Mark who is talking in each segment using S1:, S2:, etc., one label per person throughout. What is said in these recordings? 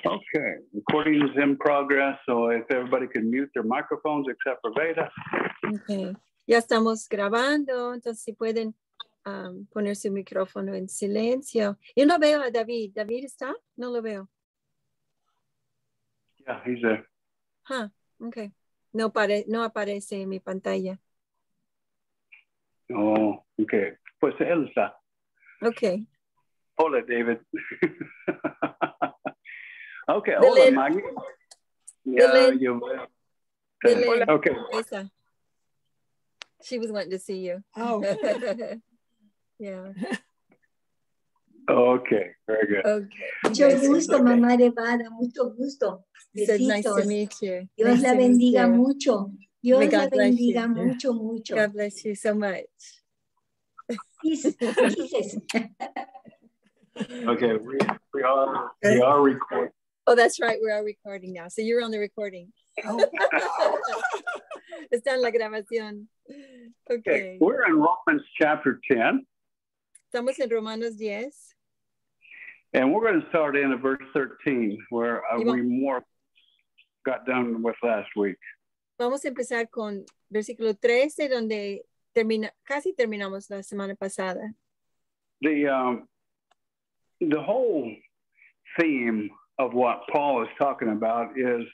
S1: Okay, recording is in progress, so if everybody can mute their microphones except for Veda.
S2: Okay, ya estamos grabando, entonces si pueden poner su micrófono en silencio. Yo no veo a David. ¿David está? No lo veo.
S1: Yeah, he's there.
S2: Okay. No aparece en mi pantalla.
S1: Oh, okay. Pues él está.
S2: Okay.
S1: Hola, David. Okay, hola, Maggie. Yeah, okay.
S2: Esa. She was wanting to see you.
S3: Oh.
S2: Yeah.
S1: Okay, very good.
S2: Okay.
S3: Mucho gusto, mamá de Vada, mucho gusto.
S2: Said, nice to
S3: Besitos.
S2: meet you.
S3: Dios
S2: Nice
S3: la
S2: to meet
S3: bendiga
S2: you.
S3: mucho. Dios
S2: May
S3: la
S2: God bless
S3: bendiga
S2: you.
S3: mucho, mucho.
S2: God bless you so much.
S3: Jesus.
S1: Okay, we are recording.
S2: Oh, that's right. We are recording now. So you're on the recording.
S3: Oh.
S2: Está en la grabación. Okay.
S1: We're in Romans chapter 10.
S2: Estamos en Romanos 10.
S1: And we're going to start in at verse 13, where we more got done with last week.
S2: Vamos a empezar con versículo 13, donde casi terminamos la semana pasada.
S1: The whole theme of what Paul is talking about is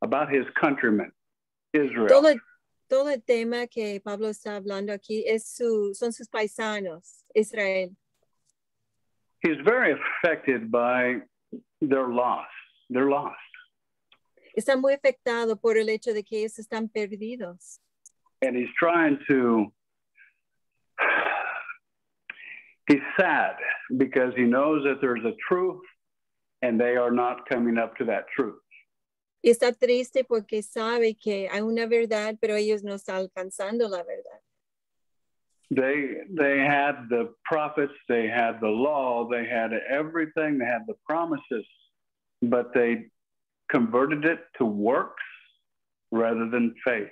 S1: about his countrymen, Israel.
S2: Todo el tema que Pablo está hablando aquí son sus paisanos, Israel.
S1: He's very affected by their loss. They're lost.
S2: Está muy afectado por el hecho de que ellos están perdidos.
S1: And he's trying to, he's sad because he knows that there's a truth and they are not coming up to that truth.
S2: Y está triste porque sabe que hay una verdad, pero ellos no están alcanzando la verdad.
S1: They had the prophets, they had the law, they had everything, they had the promises, but they converted it to works rather than faith.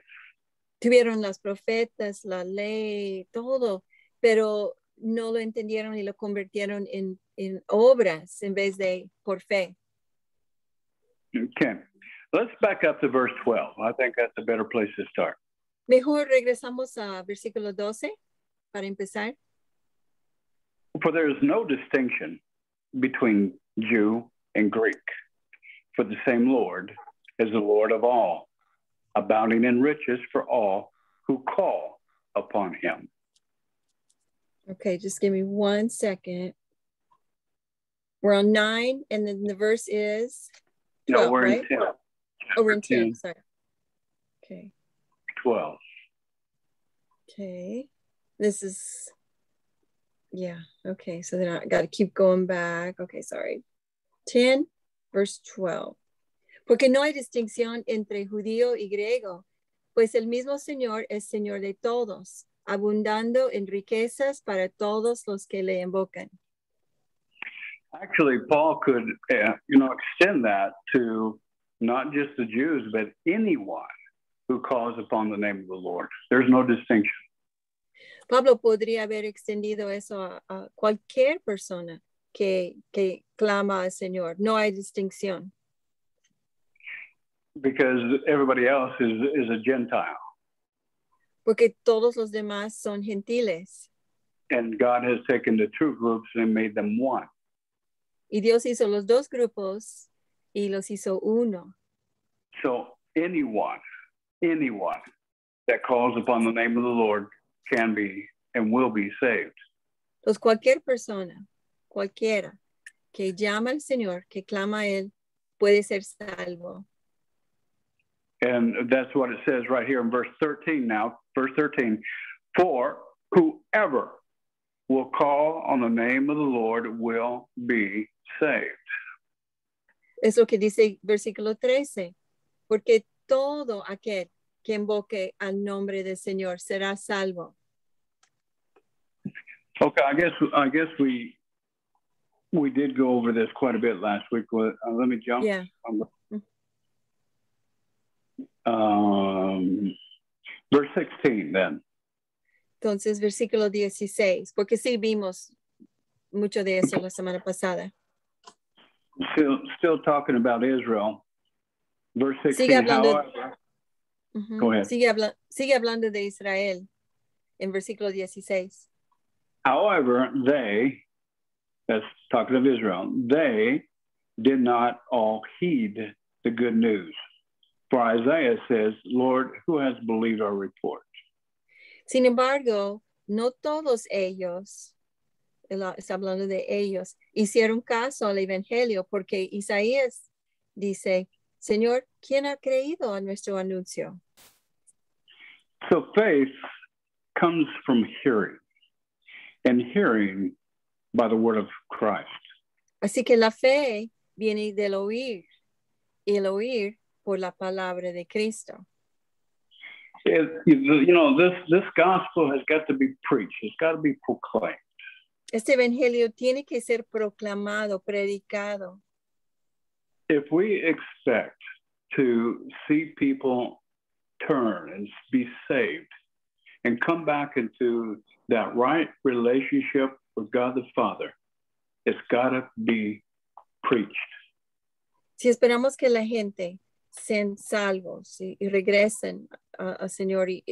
S2: Tuvieron las profetas, la ley, todo, pero no lo entendieron y lo convirtieron en obras en vez de por fe.
S1: Okay, let's back up to verse 12. I think that's a better place to start.
S2: Mejor regresamos a versículo 12 para empezar.
S1: For there is no distinction between Jew and Greek, for the same Lord is the Lord of all, abounding in riches for all who call upon him.
S2: Okay, just give me 1 second. We're on 9, and then the verse is 12,
S1: no, we're
S2: right?
S1: in 10.
S2: Oh, we're in 10, sorry. Okay.
S1: 12.
S2: Okay. This is, yeah, okay. So then I got to keep going back. Okay, sorry. 10, verse 12. Porque no hay distinción entre judío y griego, pues el mismo Señor es Señor de todos, abundando en riquezas para todos los que le invocan.
S1: Actually, Paul could, extend that to not just the Jews, but anyone who calls upon the name of the Lord. There's no distinction.
S2: Pablo podría haber extendido eso a cualquier persona que clama al Señor. No hay distinción.
S1: Because everybody else is a Gentile.
S2: Porque todos los demás son gentiles.
S1: And God has taken the two groups and made them one.
S2: Y Dios hizo los dos grupos y los hizo uno.
S1: So anyone that calls upon the name of the Lord can be and will be saved.
S2: Entonces cualquier persona, cualquiera que llama al Señor, que clama a Él, puede ser salvo.
S1: And that's what it says right here in verse 13 now. Verse 13, for whoever will call on the name of the Lord will be saved.
S2: Es lo que dice versículo 13. Porque todo aquel que invoque al nombre del Señor será salvo.
S1: Okay, I guess we did go over this quite a bit last week. Let me jump.
S2: Yeah.
S1: Verse 16 then.
S2: Entonces, versículo 16, porque sí vimos mucho de eso la semana pasada.
S1: Still talking about Israel. Verse 16,
S2: Sigue hablando,
S1: however, go ahead.
S2: sigue hablando de Israel en versículo 16.
S1: However, they, that's talking of Israel, they did not all heed the good news. For Isaiah says, Lord, who has believed our report?
S2: Sin embargo, no todos ellos, está hablando de ellos, hicieron caso al evangelio, porque Isaías dice, Señor, ¿quién ha creído a nuestro anuncio?
S1: So faith comes from hearing, and hearing by the word of Christ.
S2: Así que la fe viene del oír, y el oír por la palabra de Cristo.
S1: This gospel has got to be preached. It's got to be proclaimed.
S2: Este evangelio tiene que ser proclamado, predicado.
S1: If we expect to see people turn and be saved and come back into that right relationship with God the Father, it's got to be preached.
S2: Si esperamos que la gente sean salvos y regresen al Señor y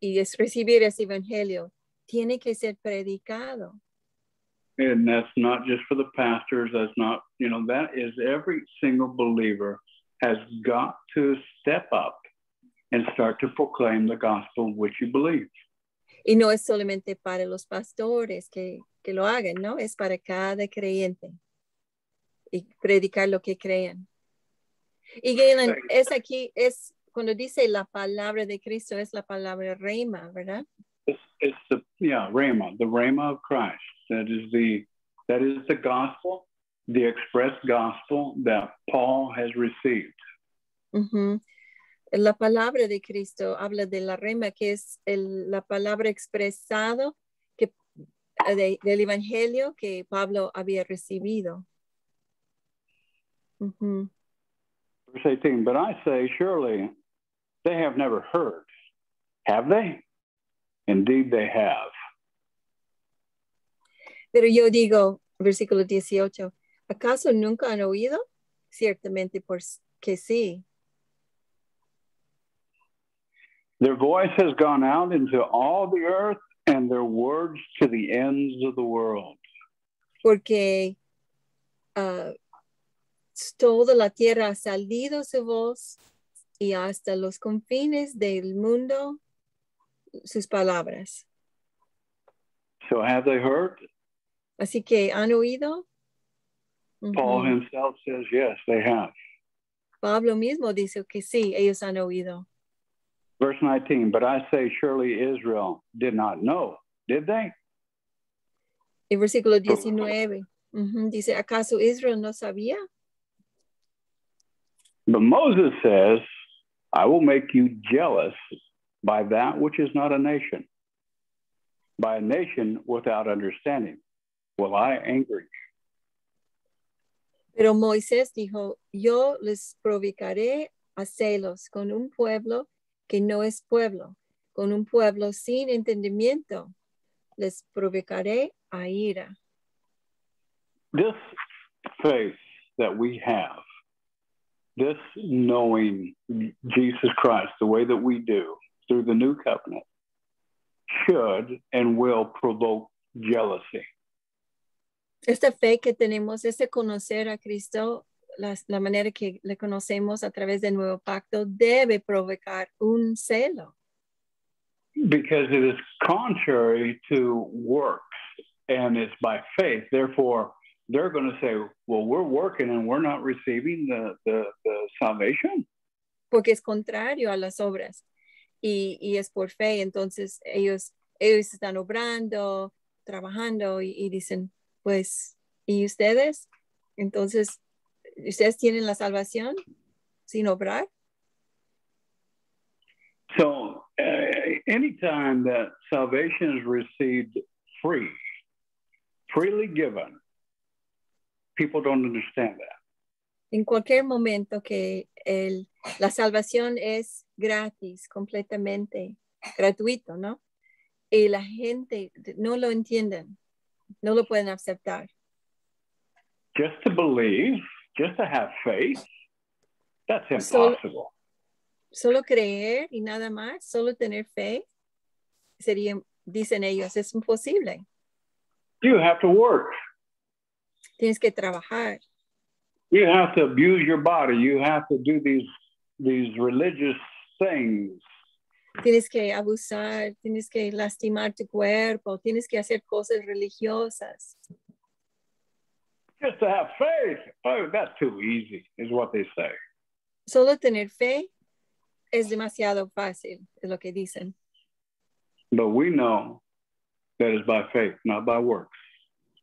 S2: es recibir ese evangelio, tiene que ser predicado.
S1: And that's not just for the pastors. That's not, that is every single believer has got to step up and start to proclaim the gospel which you believe.
S2: Y no es solamente para los pastores que lo hagan, ¿no? Es para cada creyente y predicar lo que crean. Y Galen, es cuando dice la palabra de Cristo, es la palabra rema, ¿verdad?
S1: It's the rhema, the rhema of Christ. That is the gospel, the express gospel that Paul has received.
S2: Uh-huh. La palabra de Cristo habla de la rema, que es la palabra expresado del evangelio que Pablo había recibido. Uh-huh.
S1: Verse 18, but I say, surely they have never heard. Have they? Indeed they have.
S2: Pero yo digo, versículo 18, ¿acaso nunca han oído? Ciertamente porque sí.
S1: Their voice has gone out into all the earth and their words to the ends of the world.
S2: Porque toda la tierra ha salido su voz y hasta los confines del mundo sus palabras.
S1: So have they heard?
S2: Así que han oído.
S1: Paul himself says, yes, they have.
S2: Pablo mismo dice que sí, ellos han oído.
S1: Verse 19, but I say, surely Israel did not know, did they?
S2: Y versículo 19, dice, ¿acaso Israel no sabía?
S1: But Moses says, I will make you jealous by that which is not a nation. By a nation without understanding will I anger you.
S2: Pero Moisés dijo, yo les provocaré a celos con un pueblo que no es pueblo, con un pueblo sin entendimiento, les provocaré a ira.
S1: This faith that we have, this knowing Jesus Christ the way that we do through the new covenant, should and will provoke jealousy.
S2: Esta fe que tenemos, ese conocer a Cristo, la manera que le conocemos a través del nuevo pacto, debe provocar un celo.
S1: Because it is contrary to works and it's by faith. Therefore, they're going to say, well, we're working and we're not receiving the salvation.
S2: Porque es contrario a las obras y es por fe. Entonces ellos están obrando, trabajando y dicen, pues, ¿y ustedes? Entonces, ¿ustedes tienen la salvación sin obrar?
S1: So, anytime that salvation is received freely given, people don't understand that.
S2: En cualquier momento que la salvación es gratis, completamente gratuito, ¿no? Y la gente no lo entienden. no lo pueden aceptar.
S1: Just to believe, just to have faith, that's impossible.
S2: Solo creer y nada más, solo tener fe, sería, dicen ellos, es imposible.
S1: You have to work.
S2: Tienes que trabajar.
S1: You have to abuse your body. You have to do these religious things.
S2: Tienes que abusar, tienes que lastimar tu cuerpo, tienes que hacer cosas religiosas.
S1: Just to have faith. Oh, that's too easy, is what they say.
S2: Solo tener fe es demasiado fácil, es lo que dicen.
S1: But we know that is by faith, not by works.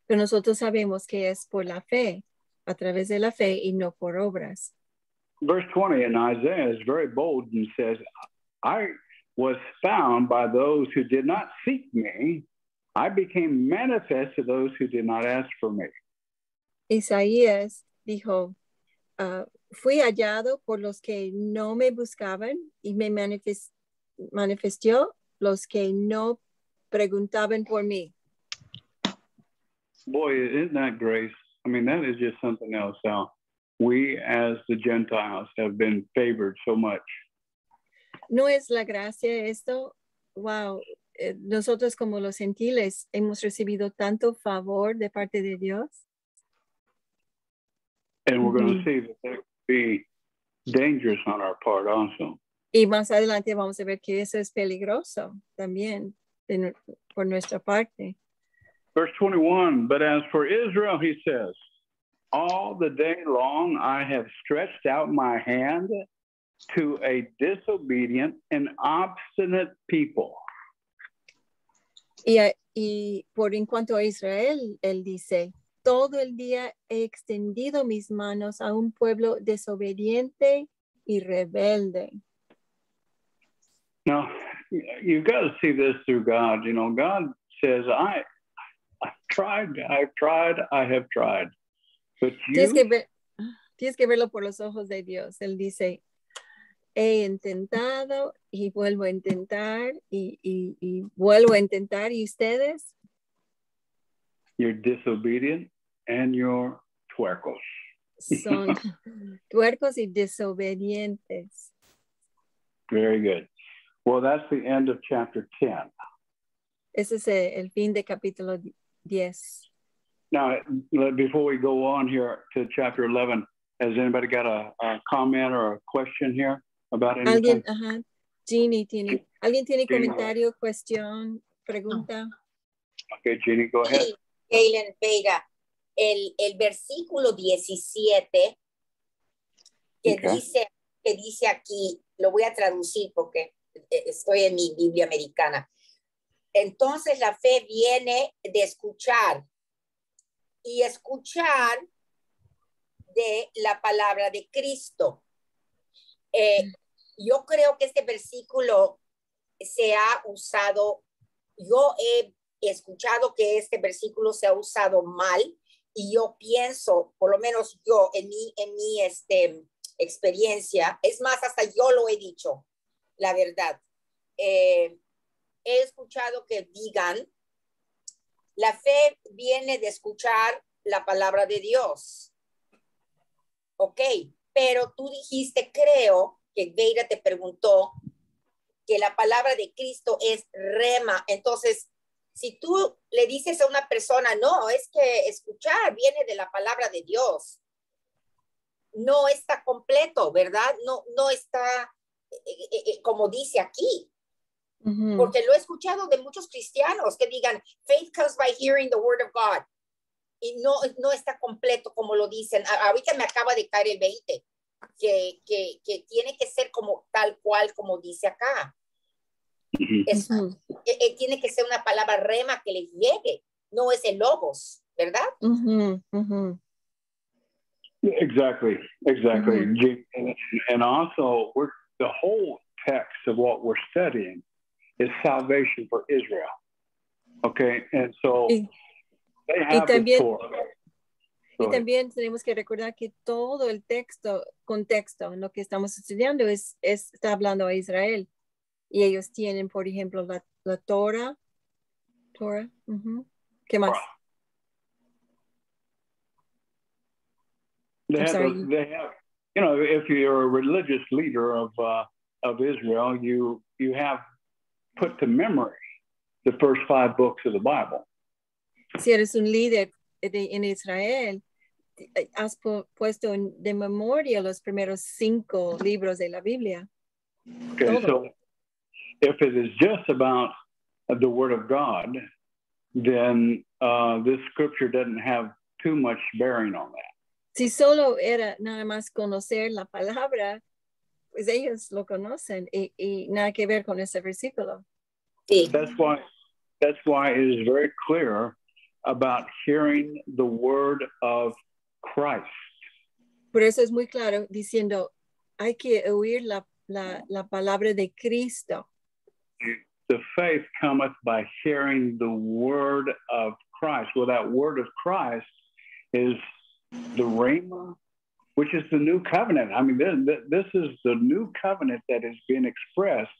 S2: Pero nosotros sabemos que es por la fe, a través de la fe y no por obras.
S1: Verse 20 in Isaiah is very bold and says, I was found by those who did not seek me. I became manifest to those who did not ask for me.
S2: Isaías dijo, fui hallado por los que no me buscaban y me manifestó los que no preguntaban por mí.
S1: Boy, isn't that grace? I mean, that is just something else. How we as the Gentiles have been favored so much.
S2: ¿No es la gracia esto? Wow, nosotros como los gentiles hemos recibido tanto favor de parte de Dios.
S1: And we're going to see that that could be dangerous on our part also.
S2: Y más adelante vamos a ver que eso es peligroso también por nuestra parte.
S1: Verse 21, but as for Israel, he says, all the day long I have stretched out my hand to a disobedient and obstinate people.
S2: Y por en cuanto a Israel, él dice, todo el día he extendido mis manos a un pueblo desobediente y rebelde.
S1: Now, you've got to see this through God. You know, God says, I've tried, I have tried. But you...
S2: Tienes que verlo por los ojos de Dios. Él dice, he intentado y vuelvo a intentar y vuelvo a intentar. ¿Y ustedes?
S1: You're disobedient and you're tuercos.
S2: Son tuercos y desobedientes.
S1: Very good. Well, that's the end of chapter 10.
S2: Ese es el fin de capítulo 10.
S1: Now, before we go on here to chapter 11, has anybody got a comment or a question here about anything?
S2: Jeannie tiene. ¿Alguien tiene comentario, cuestión, pregunta?
S1: Okay, Jeannie, go ahead.
S4: Eileen Vega, el versículo 17 que dice aquí, lo voy a traducir porque estoy en mi Biblia americana. Entonces la fe viene de escuchar y escuchar de la palabra de Cristo. Yo creo que este versículo se ha usado, yo he escuchado que este versículo se ha usado mal y yo pienso, por lo menos yo en mi experiencia, es más, hasta yo lo he dicho, la verdad. He escuchado que digan, la fe viene de escuchar la palabra de Dios. Ok, pero tú dijiste, creo, que Veira te preguntó que la palabra de Cristo es rema. Entonces, si tú le dices a una persona, no, es que escuchar viene de la palabra de Dios, no está completo, ¿verdad? No está como dice aquí.
S2: Uh-huh.
S4: Porque lo he escuchado de muchos cristianos que digan, faith comes by hearing the word of God. Y no está completo como lo dicen. Ahorita me acaba de caer el 20, que tiene que ser como tal cual como dice acá. Tiene que ser una palabra rema que les llegue, no es el logos, ¿verdad?
S2: Uh-huh. Uh-huh.
S1: Exactly. Uh-huh. And also, the whole text of what we're studying is salvation for Israel. Okay, and so they have the Torah.
S2: Y también tenemos que recordar que todo el contexto en lo que estamos estudiando está hablando a Israel. Y ellos tienen, por ejemplo, la Torah. Uh-huh. ¿Qué más?
S1: They
S2: I'm
S1: have,
S2: sorry.
S1: they have, you know, if you're a religious leader of Israel, you have put to memory the first 5 books of the Bible.
S2: Si eres un líder en Israel, has puesto de memoria los primeros 5 libros de la Biblia.
S1: Okay,
S2: Todo.
S1: so if it is just about the Word of God, then this scripture doesn't have too much bearing on that.
S2: Si solo era nada más conocer la palabra, pues ellos lo conocen y nada que ver con ese versículo.
S4: Sí.
S1: That's why it is very clear about hearing the word of Christ.
S2: Por eso es muy claro diciendo, hay que oír la palabra de Cristo.
S1: The faith cometh by hearing the word of Christ. Well, that word of Christ is the Rhema, which is the new covenant. I mean, this is the new covenant that is being expressed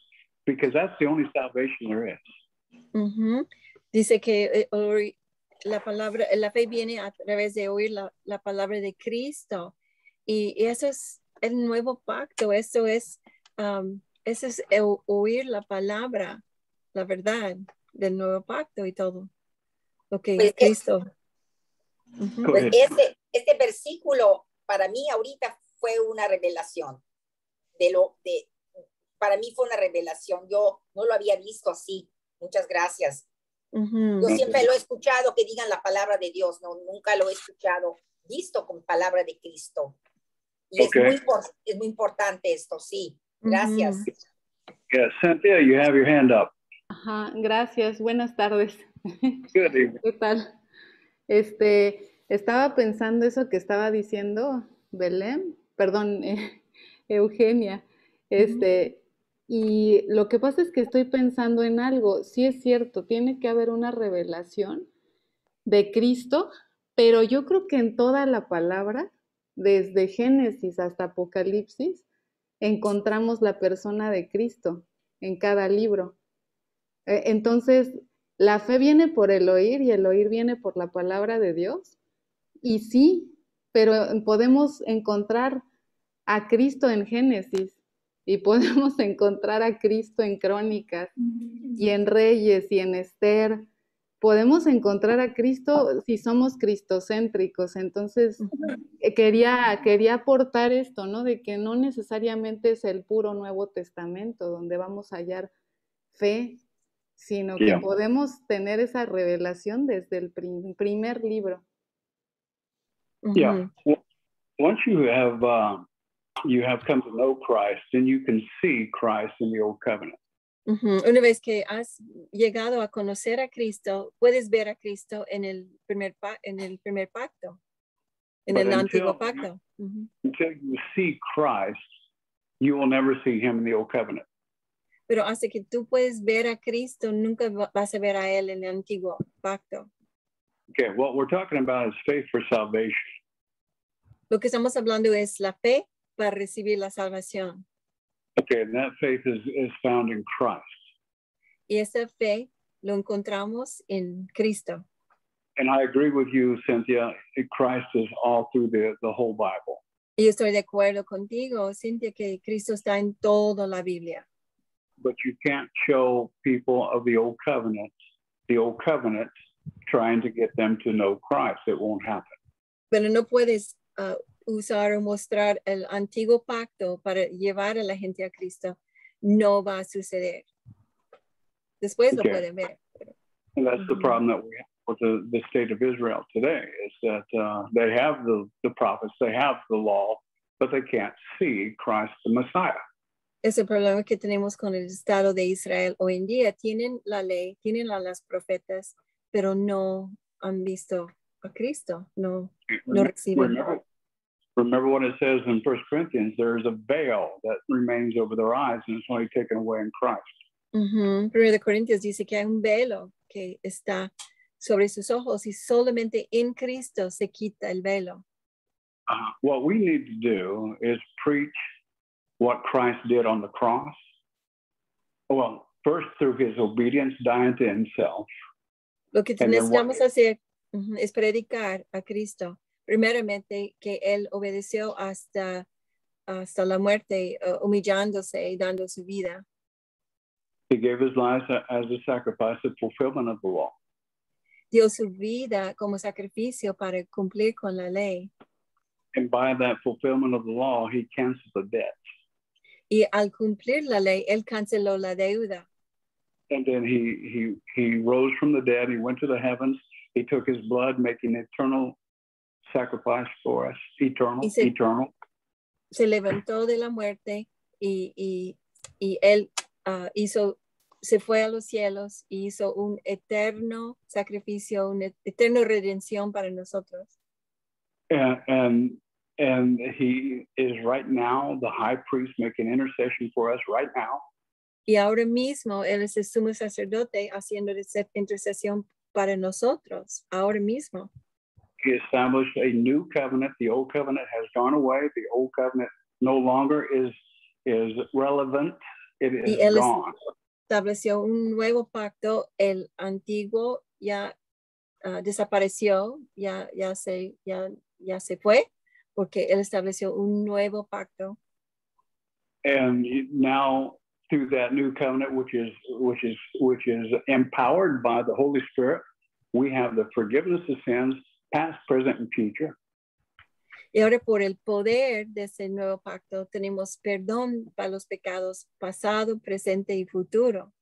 S1: because that's the only salvation there is.
S2: Uh-huh. Dice que la fe viene a través de oír la palabra de Cristo. Y eso es el nuevo pacto. Eso es oír la palabra, la verdad del nuevo pacto y todo. Lo que
S4: Pues
S2: Cristo. Uh-huh.
S1: Go
S4: Pues
S1: ahead.
S4: este versículo para mí ahorita fue una revelación. Para mí fue una revelación. Yo no lo había visto así. Muchas gracias.
S2: Uh-huh.
S4: Yo siempre lo he escuchado que digan la palabra de Dios. No, nunca lo he escuchado visto con palabra de Cristo. Y
S1: Okay.
S4: es muy importante esto, sí. Gracias.
S2: Uh-huh.
S1: Yeah, Cynthia, you have your hand up.
S5: Ajá, gracias. Buenas tardes.
S1: Good evening.
S5: ¿Qué tal? Estaba pensando eso que estaba diciendo Belén, perdón, Eugenia. Y lo que pasa es que estoy pensando en algo. Sí es cierto, tiene que haber una revelación de Cristo, pero yo creo que en toda la palabra, desde Génesis hasta Apocalipsis, encontramos la persona de Cristo en cada libro. Entonces, la fe viene por el oír y el oír viene por la palabra de Dios. Y sí, pero podemos encontrar a Cristo en Génesis y podemos encontrar a Cristo en Crónicas y en Reyes y en Esther. Podemos encontrar a Cristo si somos cristocéntricos. Entonces, quería aportar esto, ¿no? De que no necesariamente es el puro Nuevo Testamento donde vamos a hallar fe, sino que podemos tener esa revelación desde el primer libro.
S2: Uh-huh.
S1: Yeah. Once you have come to know Christ, then you can see Christ in the Old Covenant.
S2: Uh-huh. Una vez que has llegado a conocer a Cristo, puedes ver a Cristo en el primer pacto, en el antiguo pacto. Uh-huh.
S1: Until you see Christ, you will never see him in the Old Covenant.
S2: Pero hasta que tú puedes ver a Cristo, nunca vas a ver a él en el antiguo pacto.
S1: Okay, what we're talking about is faith for salvation.
S2: Lo que estamos hablando es la fe para recibir la salvación.
S1: Okay, and that faith is found in Christ.
S2: Y esa fe lo encontramos en Cristo.
S1: And I agree with you, Cynthia. Christ is all through the whole Bible.
S2: Y yo estoy de acuerdo contigo, Cintia, que Cristo está en toda la Biblia.
S1: But you can't show people of the Old Covenant, trying to get them to know Christ. It won't happen.
S2: Pero no puedes usar o mostrar el antiguo pacto para llevar a la gente a Cristo. No va a suceder. Después lo pueden ver.
S1: And that's the problem that we have with the state of Israel today, is that they have the prophets, they have the law, but they can't see Christ the Messiah.
S2: Es el problema que tenemos con el Estado de Israel hoy en día. Tienen la ley, tienen a las profetas, pero no han visto a Cristo, no reciben.
S1: Remember what it says in 1 Corinthians, there's a veil that remains over their eyes and it's only taken away in Christ.
S2: Uh-huh. 1 Corintios dice que hay un velo que está sobre sus ojos y solamente en Cristo se quita el velo.
S1: What we need to do is preach what Christ did on the cross. Well, first through his obedience, dying to himself.
S2: Lo que necesitamos hacer es predicar a Cristo, primeramente que él obedeció hasta la muerte, humillándose y dando su vida.
S1: He gave his life as a sacrifice, the fulfillment of the law.
S2: Dio su vida como sacrificio para cumplir con la ley.
S1: And by that fulfillment of the law, he canceled the debt.
S2: Y al cumplir la ley, él canceló la deuda.
S1: And then he rose from the dead. He went to the heavens. He took his blood, making eternal sacrifice for us. Eternal.
S2: Se levantó de la muerte y él se fue a los cielos y hizo un eterno sacrificio, una eterna redención para nosotros.
S1: And he is right now the high priest making intercession for us right now.
S2: Y ahora mismo él es el sumo sacerdote haciendo intercesión para nosotros, ahora mismo.
S1: He established a new covenant. The old covenant has gone away. The old covenant no longer is relevant. It is gone.
S2: Estableció un nuevo pacto. El antiguo ya desapareció, ya se fue, porque él estableció un nuevo pacto.
S1: And now, through that new covenant, which is empowered by the Holy Spirit, we have the forgiveness of sins, past, present, and future.
S2: Y ahora por el poder de ese nuevo pacto tenemos perdón para los pecados pasado, presente y futuro.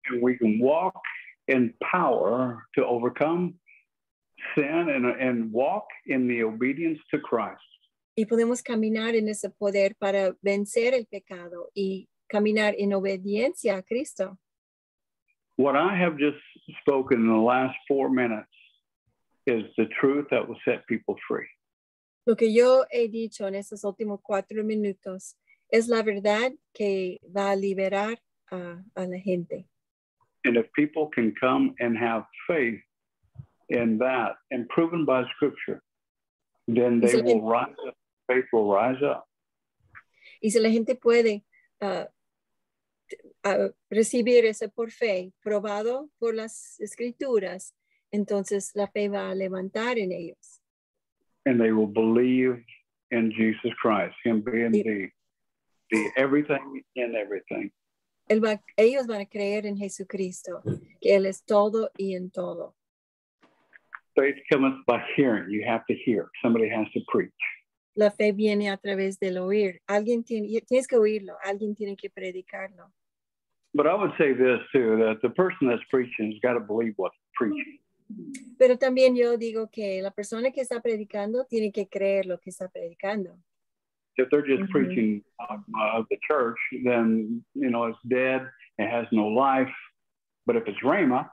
S1: And we can walk in power to overcome sin and walk in the obedience to Christ.
S2: Y podemos caminar en ese poder para vencer el pecado y caminar en obediencia a Cristo.
S1: What I have just spoken in the last 4 minutes is the truth that will set people free.
S2: Lo que yo he dicho en estos últimos 4 minutos es la verdad que va a liberar a la gente.
S1: And if people can come and have faith in that and proven by Scripture, then they will rise up. Faith will rise up.
S2: Y si la gente puede recibir eso por fe, probado por las Escrituras, entonces la fe va a levantar en ellos.
S1: And they will believe in Jesus Christ, him being the everything in everything.
S2: Ellos van a creer en Jesucristo, que Él es todo y en todo.
S1: Faith cometh by hearing. You have to hear. Somebody has to preach.
S2: La fe viene a través del oír. Tienes que oírlo. Alguien tiene que predicarlo.
S1: But I would say this too, that the person that's preaching has got to believe what's preaching.
S2: Pero también yo digo que la persona que está predicando tiene que creer lo que está predicando.
S1: If they're just preaching of the church, then, it's dead, it has no life. But if it's Rhema,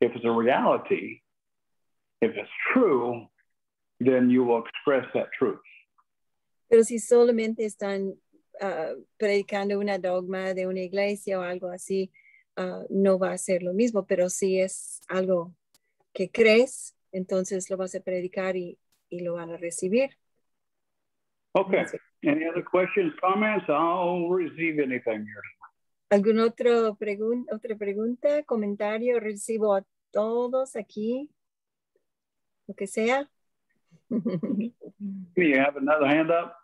S1: if it's a reality, if it's true, then you will express that truth.
S2: Pero si solamente están predicando una dogma de una iglesia o algo así, no va a ser lo mismo. Pero si es algo que crees, entonces lo vas a predicar y lo van a recibir.
S1: Okay. Any other questions, comments? I'll receive anything here.
S2: ¿Alguna otra pregunta, comentario? Recibo a todos aquí, lo que sea.
S1: You have another hand up?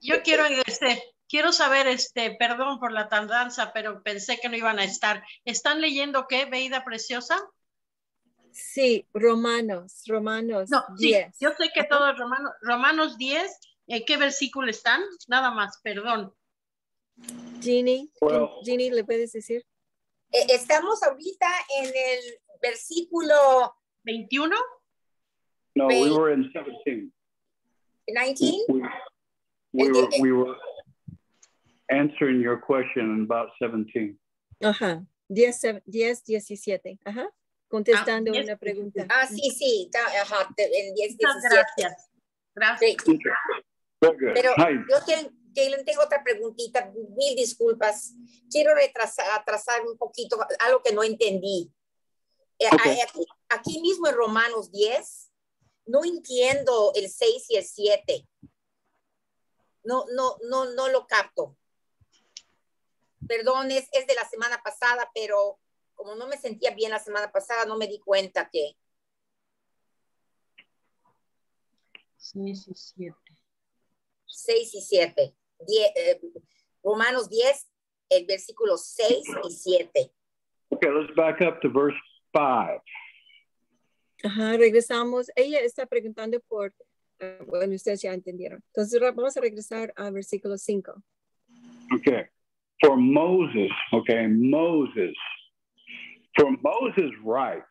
S6: Yo quiero saber, perdón por la tardanza, pero pensé que no iban a estar. ¿Están leyendo qué, Beida Preciosa?
S2: Sí, Romanos
S6: no,
S2: 10.
S6: Sí, yo sé que todo es Romanos 10. ¿Qué versículo están? Nada más, perdón.
S2: Ginny, ¿le puedes decir?
S4: Estamos ahorita en el versículo
S6: 21.
S1: No, we were in 17.
S4: 19?
S1: We were answering your question about 17.
S2: Ajá, 10, 17. Ajá, contestando una pregunta.
S4: Sí, ajá, en 10, 17.
S6: Gracias.
S4: Sí. Pero
S1: Hi.
S4: yo tengo otra preguntita, mil disculpas. Quiero atrasar un poquito algo que no entendí.
S1: Okay.
S4: Aquí mismo en Romanos 10, no entiendo el 6 y el 7. No lo capto. Perdón, es de la semana pasada, pero como no me sentía bien la semana pasada, no me di cuenta que
S6: 6 y 7.
S4: 6 y 7. Romanos 10, el versículo 6 y 7.
S1: Okay, let's back up to verse 5.
S2: Ajá, regresamos. Ella está preguntando por, bueno, ustedes ya entendieron. Entonces vamos a regresar al versículo 5.
S1: Okay. For Moses writes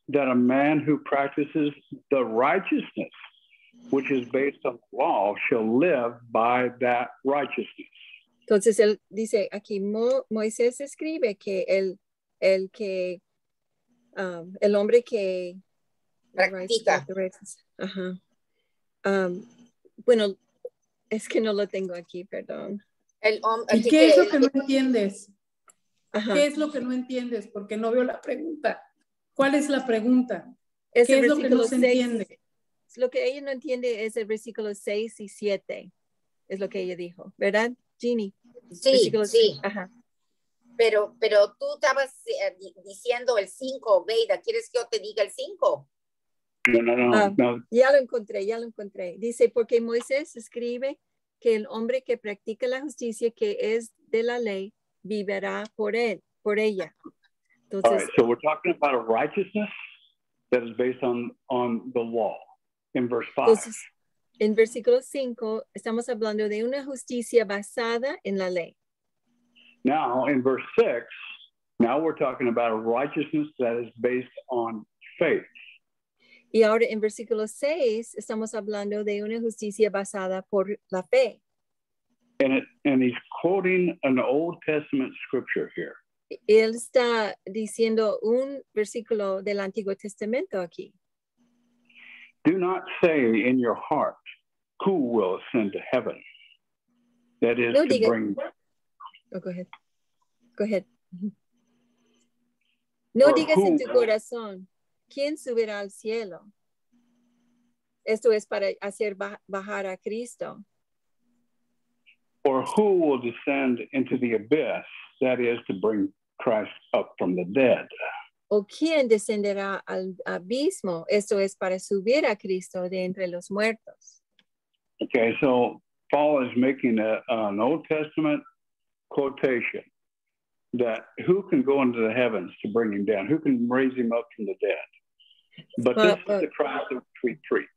S1: that a man who practices the righteousness which is based on the law shall live by that righteousness.
S2: Entonces él dice aquí, Moisés escribe que el hombre que
S4: Practica.
S2: Ajá. Bueno, es que no lo tengo aquí, perdón.
S7: ¿Y qué es lo que no entiendes?
S2: Ajá.
S7: ¿Qué es lo que no entiendes? Porque no veo la pregunta. ¿Cuál es la pregunta?
S2: Es
S7: ¿Qué
S2: el
S7: es lo que no se
S2: 6,
S7: entiende?
S2: Lo que ella no entiende es el versículo 6 y 7. Es lo que ella dijo, ¿verdad, Jeannie?
S4: Sí,
S2: Versículo
S4: sí.
S2: 6. Ajá.
S4: Pero tú estabas diciendo el 5, Veida. ¿Quieres que yo te diga el 5?
S1: No.
S2: Ya lo encontré. Dice, porque Moisés escribe que el hombre que practica la justicia que es de la ley vivirá por ella. Entonces,
S1: All right, so we're talking about a righteousness that is based on the law in verse 5.
S2: entonces, en versículo 5 estamos hablando de una justicia basada en la ley.
S1: Now, in verse 6, now we're talking about a righteousness that is based on faith.
S2: Y ahora en versículo 6 estamos hablando de una justicia basada por la fe.
S1: And he's quoting an Old Testament scripture here.
S2: Él está diciendo un versículo del Antiguo Testamento aquí.
S1: Do not say in your heart, who will ascend to heaven? That is
S2: No
S1: to
S2: diga.
S1: bring...
S2: Oh, go ahead. No
S1: Or
S2: digas
S1: who
S2: en tu
S1: will-
S2: corazón, ¿quién subirá al cielo? Esto es para hacer bajar a Cristo.
S1: Or who will descend into the abyss? That is to bring Christ up from the dead.
S2: ¿O quién descenderá al abismo? Esto es para subir a Cristo de entre los muertos.
S1: Okay, so Paul is making an Old Testament quotation that who can go into the heavens to bring him down? Who can raise him up from the dead? But this is the Christ that we preach.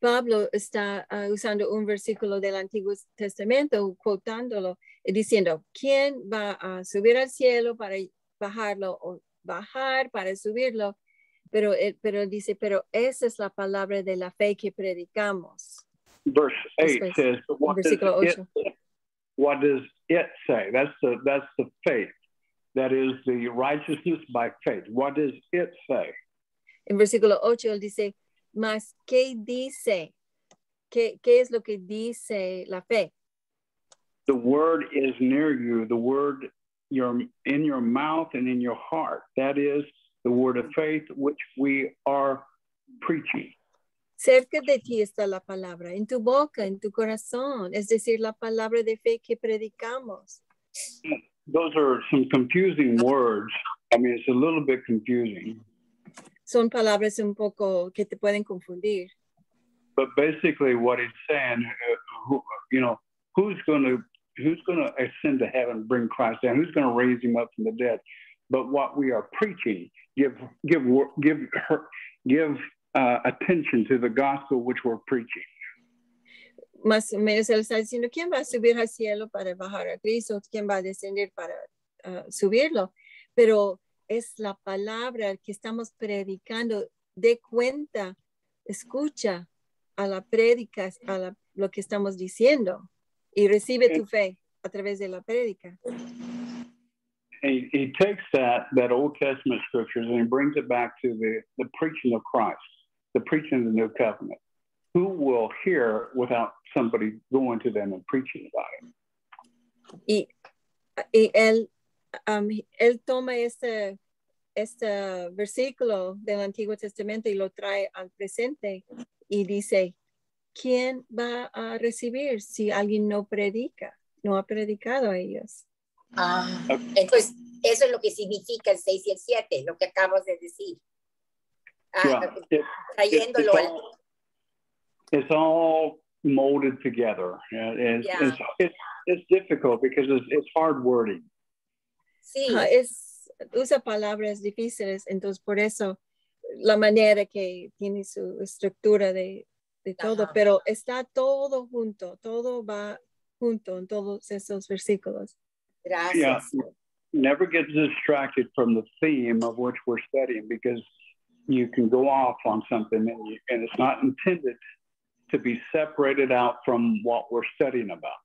S2: Pablo está usando un versículo del Antiguo Testamento, quotándolo, diciendo, ¿quién va a subir al cielo para bajarlo o bajar para subirlo? Pero dice, pero esa es la palabra de la fe que predicamos.
S1: Verse 8
S2: Después,
S1: says, but what does it say? That's the faith. That is the righteousness by faith. What does it say?
S2: En versículo 8 él dice, mas ¿qué dice? ¿Qué es lo que dice la fe?
S1: The word is near you. The word in your mouth and in your heart. That is the word of faith which we are preaching.
S2: Cerca de ti está la palabra, en tu boca, en tu corazón, es decir, la palabra de fe que predicamos.
S1: Those are some confusing words. I mean, it's a little bit confusing.
S2: Son palabras un poco que te pueden confundir.
S1: But basically what he's saying, who's going to ascend to heaven and bring Christ down? Who's going to raise him up from the dead? But what we are preaching, give attention to the gospel which we're preaching.
S2: Más o menos él está diciendo, ¿quién va a subir al cielo para bajar a Cristo? ¿Quién va a descender para subirlo? Pero es la palabra que estamos predicando. De cuenta, escucha a la prédica, lo que estamos diciendo y recibe tu fe a través de la prédica.
S1: He takes that Old Testament scriptures and he brings it back to the preaching of Christ, the preaching of the New Covenant. Who will hear without somebody going to them and preaching about it?
S2: Y él toma este versículo del Antiguo Testamento y lo trae al presente y dice, ¿quién va a recibir si alguien no predica? No ha predicado a ellos.
S4: Entonces, Eso es lo que significa el 6 y el 7, lo que acabas de decir. Trayéndolo al...
S1: It's all molded together. It's difficult because it's hard wording.
S4: Sí.
S2: Usa palabras difíciles, entonces por eso la manera que tiene su estructura de todo, pero está todo junto, todo va junto en todos esos versículos.
S4: Gracias.
S1: Yeah. Never get distracted from the theme of which we're studying, because you can go off on something and it's not intended to be separated out from what we're studying about.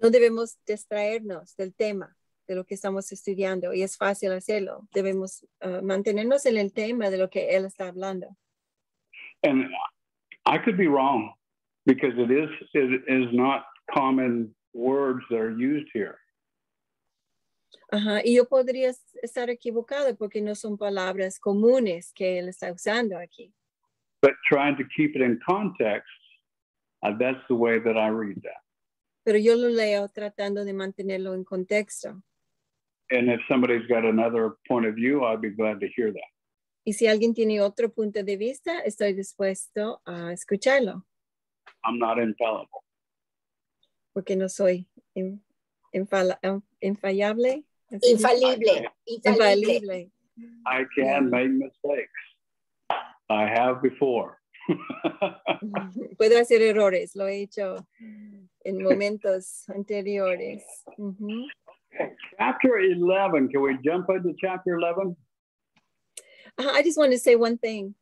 S2: No debemos distraernos del tema de lo que estamos estudiando, y es fácil hacerlo. Debemos mantenernos en el tema de lo que él está hablando.
S1: And I could be wrong, because it is not common words that are used here.
S2: Y yo podría estar equivocado porque no son palabras comunes que él está usando aquí.
S1: But trying to keep it in context, that's the way that I read that.
S2: Pero yo lo leo tratando de mantenerlo en contexto.
S1: And if somebody's got another point of view, I'd be glad to hear that.
S2: Y si alguien tiene otro punto de vista, estoy dispuesto a escucharlo.
S1: I'm not infallible.
S2: Porque no soy infalible.
S4: Infalible.
S1: I can make mistakes. I have before.
S2: Puedo hacer errores, lo he hecho en momentos anteriores.
S1: Chapter 11, can we jump into chapter 11?
S2: I just want to say one thing.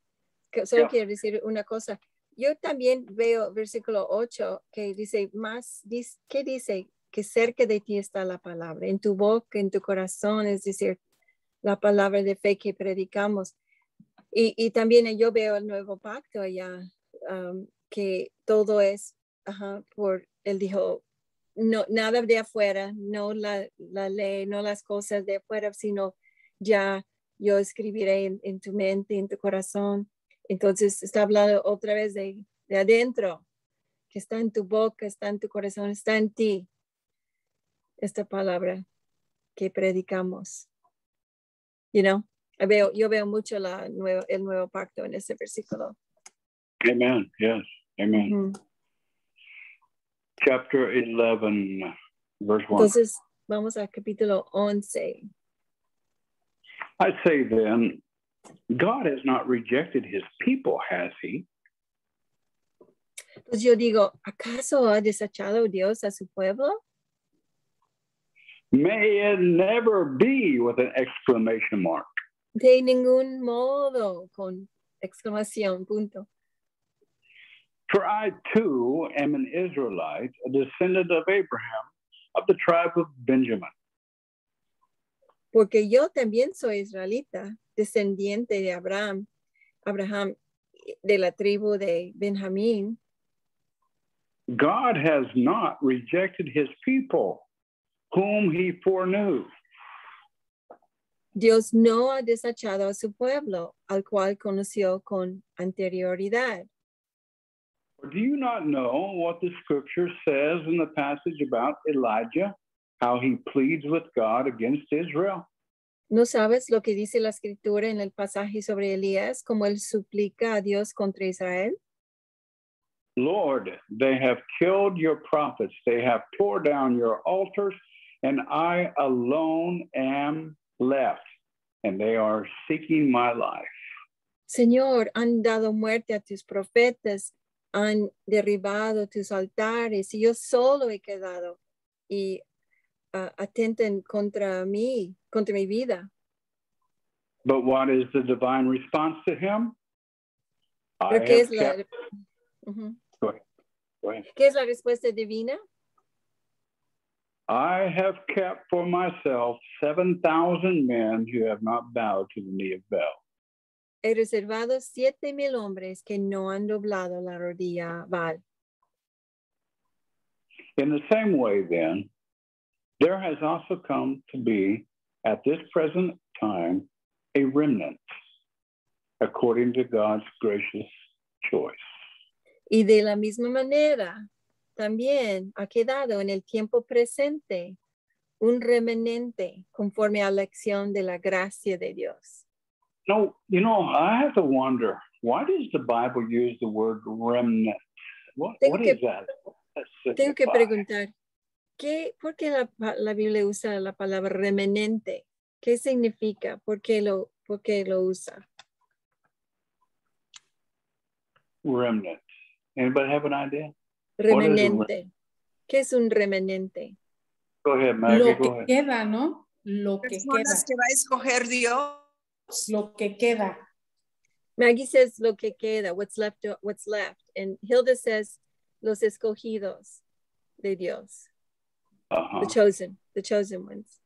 S2: Solo quiero decir una cosa. Yo también veo versículo 8 que dice ¿qué dice? Que cerca de ti está la palabra, en tu boca, en tu corazón, es decir, la palabra de fe que predicamos. Y también yo veo el nuevo pacto allá, que todo es, por, él dijo, no, nada de afuera, no la ley, no las cosas de afuera, sino ya yo escribiré en tu mente, en tu corazón. Entonces está hablando otra vez de adentro, que está en tu boca, está en tu corazón, está en ti. Esta palabra que predicamos. Yo veo mucho el nuevo pacto en ese versículo.
S1: Amen. Yes. Amen. Chapter 11, verse 1.
S2: Entonces, vamos al capítulo 11.
S1: I say then, God has not rejected his people, has he?
S2: Entonces yo digo, ¿acaso ha desechado Dios a su pueblo?
S1: May it never be, with an exclamation mark.
S2: De ningún modo, con exclamación, punto.
S1: For I too am an Israelite, a descendant of Abraham, of the tribe of Benjamin.
S2: Porque yo también soy israelita, descendiente de Abraham, de la tribu de Benjamín.
S1: God has not rejected his people, whom he foreknew.
S2: Dios no ha desechado a su pueblo, al cual conoció con anterioridad.
S1: Do you not know what the scripture says in the passage about Elijah, how he pleads with God against Israel?
S2: ¿No sabes lo que dice la escritura en el pasaje sobre Elías, como él suplica a Dios contra Israel?
S1: Lord, they have killed your prophets, they have torn down your altars, and I alone am left, and they are seeking my life.
S2: Señor, han dado muerte a tus profetas, han derribado tus altares, y yo solo he quedado, y atenten contra mi vida.
S1: But what is the divine response to him?
S2: ¿Qué es la respuesta divina?
S1: I have kept for myself 7,000 men who have not bowed to the knee of Baal.
S2: He reservado 7,000 hombres que no han doblado la rodilla a Baal.
S1: In the same way, then, there has also come to be, at this present time, a remnant, according to God's gracious choice.
S2: Y de la misma manera, también ha quedado en el tiempo presente un remanente conforme a la acción de la gracia de Dios.
S1: No, you know, I have to wonder, why does the Bible use the word remnant? What is that?
S2: Tengo que preguntar, ¿por qué la Biblia usa la palabra remanente? ¿Qué significa? ¿Por qué lo usa?
S1: Remnant. Anybody have an idea?
S2: Remanente. ¿Qué es un remanente?
S1: Go ahead, Maggie.
S7: Lo
S1: Go
S7: que
S1: ahead.
S7: queda, ¿no? Lo que queda.
S8: Personas que va a escoger Dios.
S7: Lo que queda.
S2: Maggie says lo que queda, what's left. And Hilda says los escogidos de Dios. The chosen ones.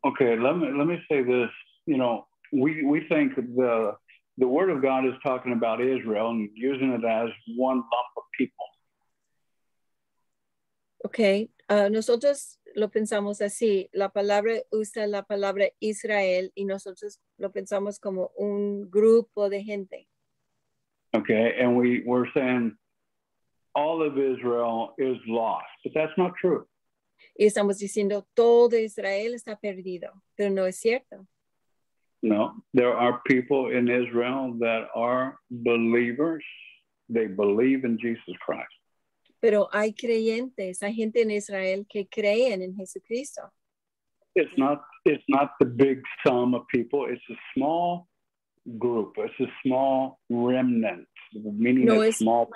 S1: Okay, let me say this. You know, we think the Word of God is talking about Israel and using it as one lump of people.
S2: Okay, nosotros lo pensamos así. La palabra usa la palabra Israel y nosotros lo pensamos como un grupo de gente.
S1: Okay, and we're saying all of Israel is lost, but that's not true.
S2: Y estamos diciendo todo Israel está perdido, pero no es cierto.
S1: No, there are people in Israel that are believers. They believe in Jesus Christ.
S2: Pero hay creyentes, hay gente en Israel que creen en Jesucristo.
S1: It's not the big sum of people. It's a small group. It's a small remnant, meaning small.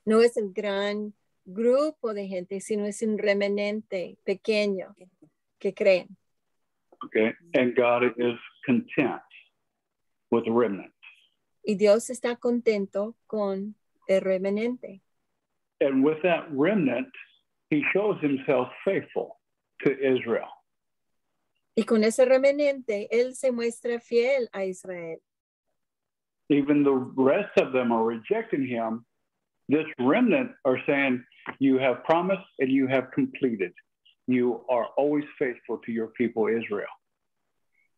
S2: No es el gran grupo de gente, sino es un remanente pequeño que creen.
S1: Okay, and God is content with the remnant.
S2: Y Dios está contento con el remanente.
S1: And with that remnant, he shows himself faithful to Israel.
S2: Y con ese remanente, él se muestra fiel a Israel.
S1: Even the rest of them are rejecting him. This remnant are saying, you have promised and you have completed. You are always faithful to your people, Israel.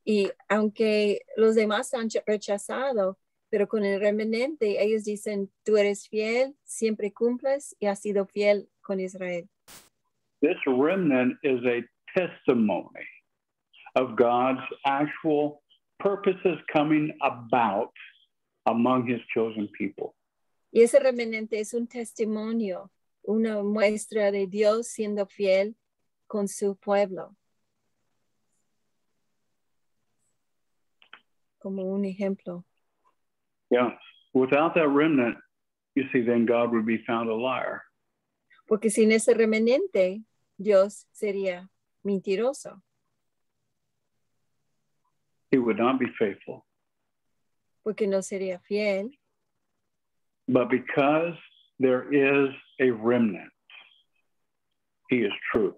S2: Y aunque los demás han rechazado, pero con el remanente, ellos dicen, tú eres fiel, siempre cumples y has sido fiel con Israel.
S1: This remnant is a testimony of God's actual purposes coming about among his chosen people.
S2: Y ese remanente es un testimonio, una muestra de Dios siendo fiel con su pueblo. Como un ejemplo.
S1: Yeah. Without that remnant, you see, then God would be found a liar.
S2: Porque sin ese remanente, Dios sería mentiroso.
S1: He would not be faithful.
S2: Porque no sería fiel.
S1: But because there is a remnant, he is true.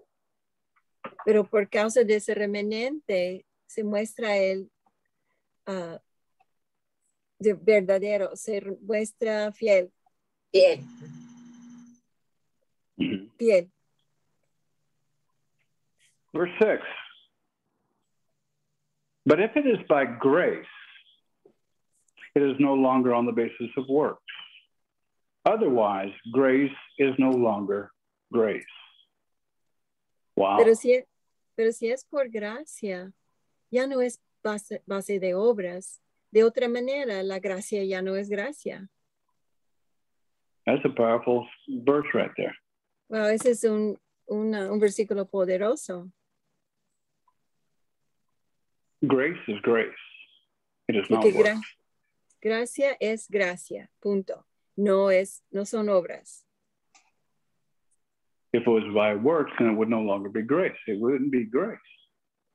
S2: Pero por causa de ese remanente, se muestra él de verdadero, se muestra fiel.
S4: Bien.
S2: Fiel.
S1: Verse 6. But if it is by grace, it is no longer on the basis of works. Otherwise, grace is no longer grace. Wow.
S2: Pero si es por gracia, ya no es base de obras. De otra manera, la gracia ya no es gracia.
S1: That's a powerful verse right there.
S2: Wow, ese es un versículo poderoso.
S1: Grace is grace. It is not
S2: Porque
S1: works.
S2: gracia es gracia, punto. No son obras.
S1: If it was by works, then it would no longer be grace. It wouldn't be grace.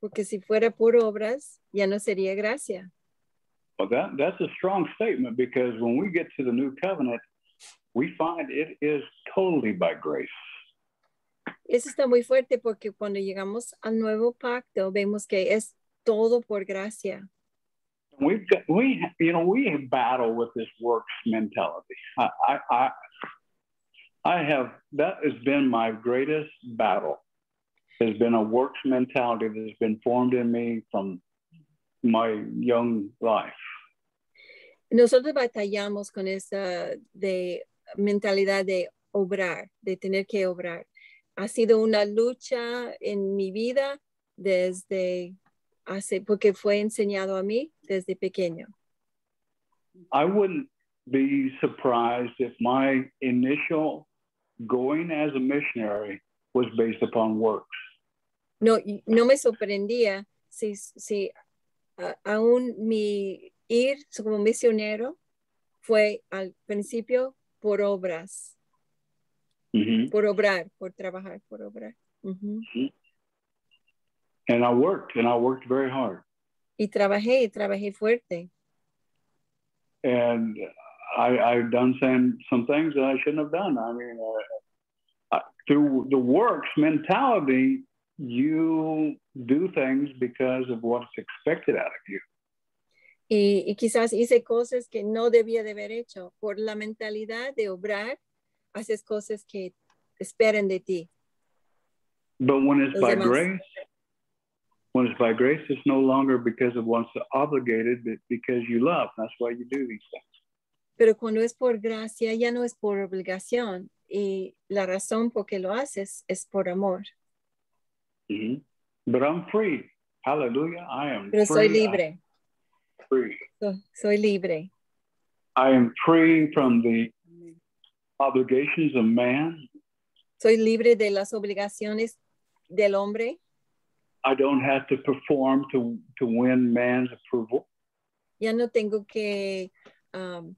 S2: Porque si fuera por obras, ya no sería gracia.
S1: Well, that's a strong statement, because when we get to the new covenant, we find it is totally by grace.
S2: Eso está muy fuerte, porque cuando llegamos al nuevo pacto, vemos que es todo por gracia.
S1: We battle with this works mentality. That has been my greatest battle. Has been a works mentality that has been formed in me from my young life.
S2: Nosotros batallamos con esa mentalidad de obrar, de tener que obrar, ha sido una lucha en mi vida desde porque fue enseñado a mí desde pequeño.
S1: I wouldn't be surprised if my initial going as a missionary was based upon works.
S2: No me sorprendía si aún mi ir como misionero fue al principio por obras, por obrar, por trabajar, por obrar.
S1: And I worked very hard.
S2: Y trabajé fuerte.
S1: And I've done some things that I shouldn't have done. I mean, through the works mentality, you do things because of what's expected out of you.
S2: Y quizás hice cosas que no debía de haber hecho. Por la mentalidad de obrar, haces cosas que esperan de ti.
S1: But when it's by grace, it's no longer because of what's obligated, but because you love. That's why you do these things.
S2: Pero cuando es por gracia, ya no es por obligación. Y la razón por que lo haces es por amor.
S1: But I'm free. Hallelujah. I am
S2: Pero
S1: free.
S2: soy libre.
S1: Free.
S2: Soy libre.
S1: I am free from the obligations of man.
S2: Soy libre de las obligaciones del hombre.
S1: I don't have to perform to win man's approval.
S2: Ya no tengo que, how do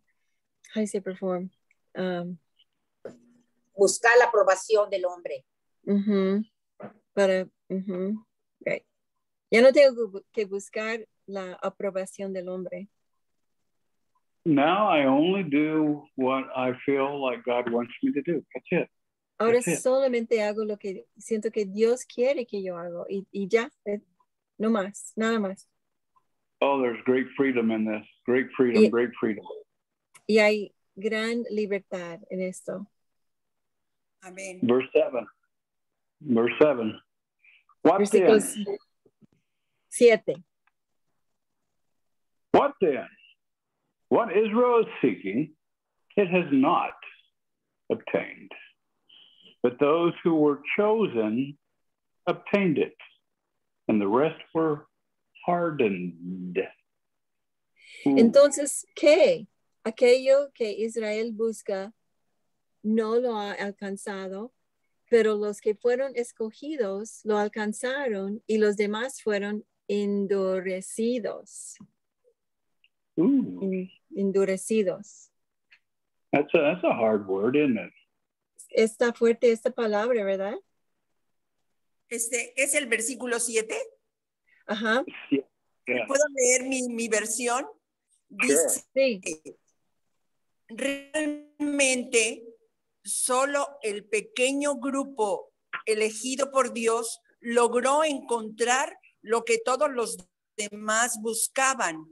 S2: you say perform?
S4: Buscar la aprobación del hombre.
S2: Right. Ya no tengo que buscar la aprobación del hombre.
S1: Now I only do what I feel like God wants me to do. That's it.
S2: Ahora solamente hago lo que siento que Dios quiere que yo hago y ya, no más, nada más.
S1: Oh, there's great freedom in this. Great freedom, great freedom.
S2: Y hay gran libertad en esto.
S8: Amén.
S1: Verse 7. What
S2: Versículo
S1: then?
S2: 7.
S1: What then? What Israel is seeking, it has not obtained. But those who were chosen obtained it, and the rest were hardened.
S2: Entonces, ¿qué? Aquello que Israel busca no lo ha alcanzado, pero los que fueron escogidos lo alcanzaron y los demás fueron endurecidos. Endurecidos.
S1: That's a hard word, isn't it?
S2: Está fuerte esta palabra, ¿verdad?
S8: ¿Es el versículo 7?
S2: Ajá.
S1: Yeah.
S8: ¿Puedo leer mi versión? Dice,
S2: sí.
S8: Realmente solo el pequeño grupo elegido por Dios logró encontrar lo que todos los demás buscaban.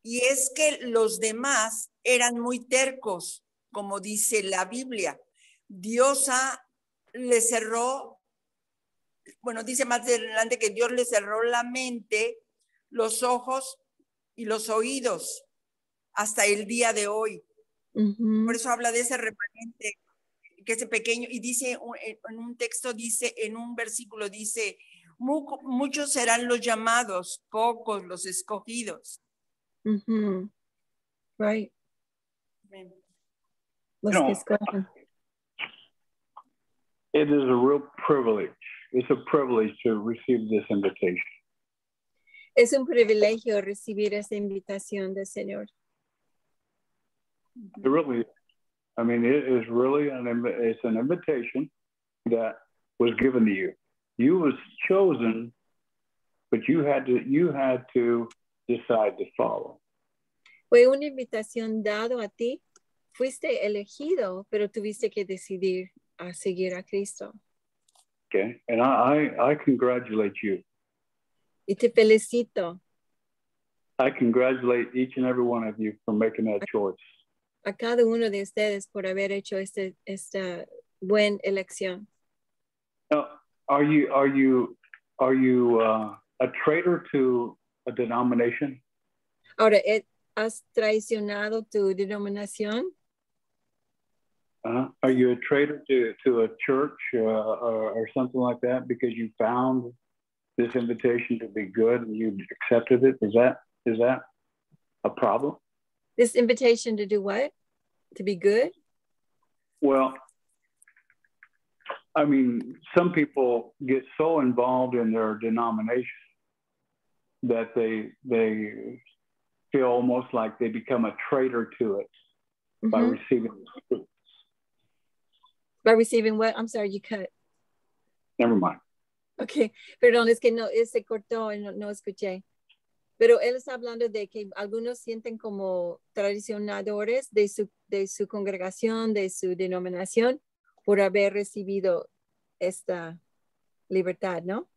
S8: Y es que los demás eran muy tercos, como dice la Biblia. Dios le cerró, bueno, dice más adelante que Dios le cerró la mente, los ojos y los oídos hasta el día de hoy. Por eso habla de ese remanente, que ese pequeño, y dice en un texto, dice, en un versículo dice, muchos serán los llamados, pocos los escogidos.
S2: Right. Los que escogen.
S1: It is a real privilege. It's a privilege to receive this invitation.
S2: Es un privilegio recibir esa invitación del Señor.
S1: It really is. I mean, it is really it's an invitation that was given to you. You was chosen, but you had to decide to follow.
S2: Fue una invitación dado a ti. Fuiste elegido, pero tuviste que decidir a seguir a Cristo.
S1: Okay, and I congratulate you.
S2: Y te felicito.
S1: I congratulate each and every one of you for making that choice.
S2: A cada uno de ustedes por haber hecho esta buena elección.
S1: Now, are you a traitor to a denomination?
S2: Ahora, ¿has traicionado tu denominación?
S1: Are you a traitor to a church or something like that because you found this invitation to be good and you accepted it? Is that a problem?
S2: This invitation to do what? To be good?
S1: Well, I mean, some people get so involved in their denomination that they feel almost like they become a traitor to it by receiving fruits.
S2: By receiving what? I'm sorry, you cut.
S1: Never mind.
S2: Okay, perdón, es que no, se cortó, no escuché. Pero él está hablando de que algunos sienten como traicionadores de su congregación, de su denominación, por haber recibido esta libertad, ¿no?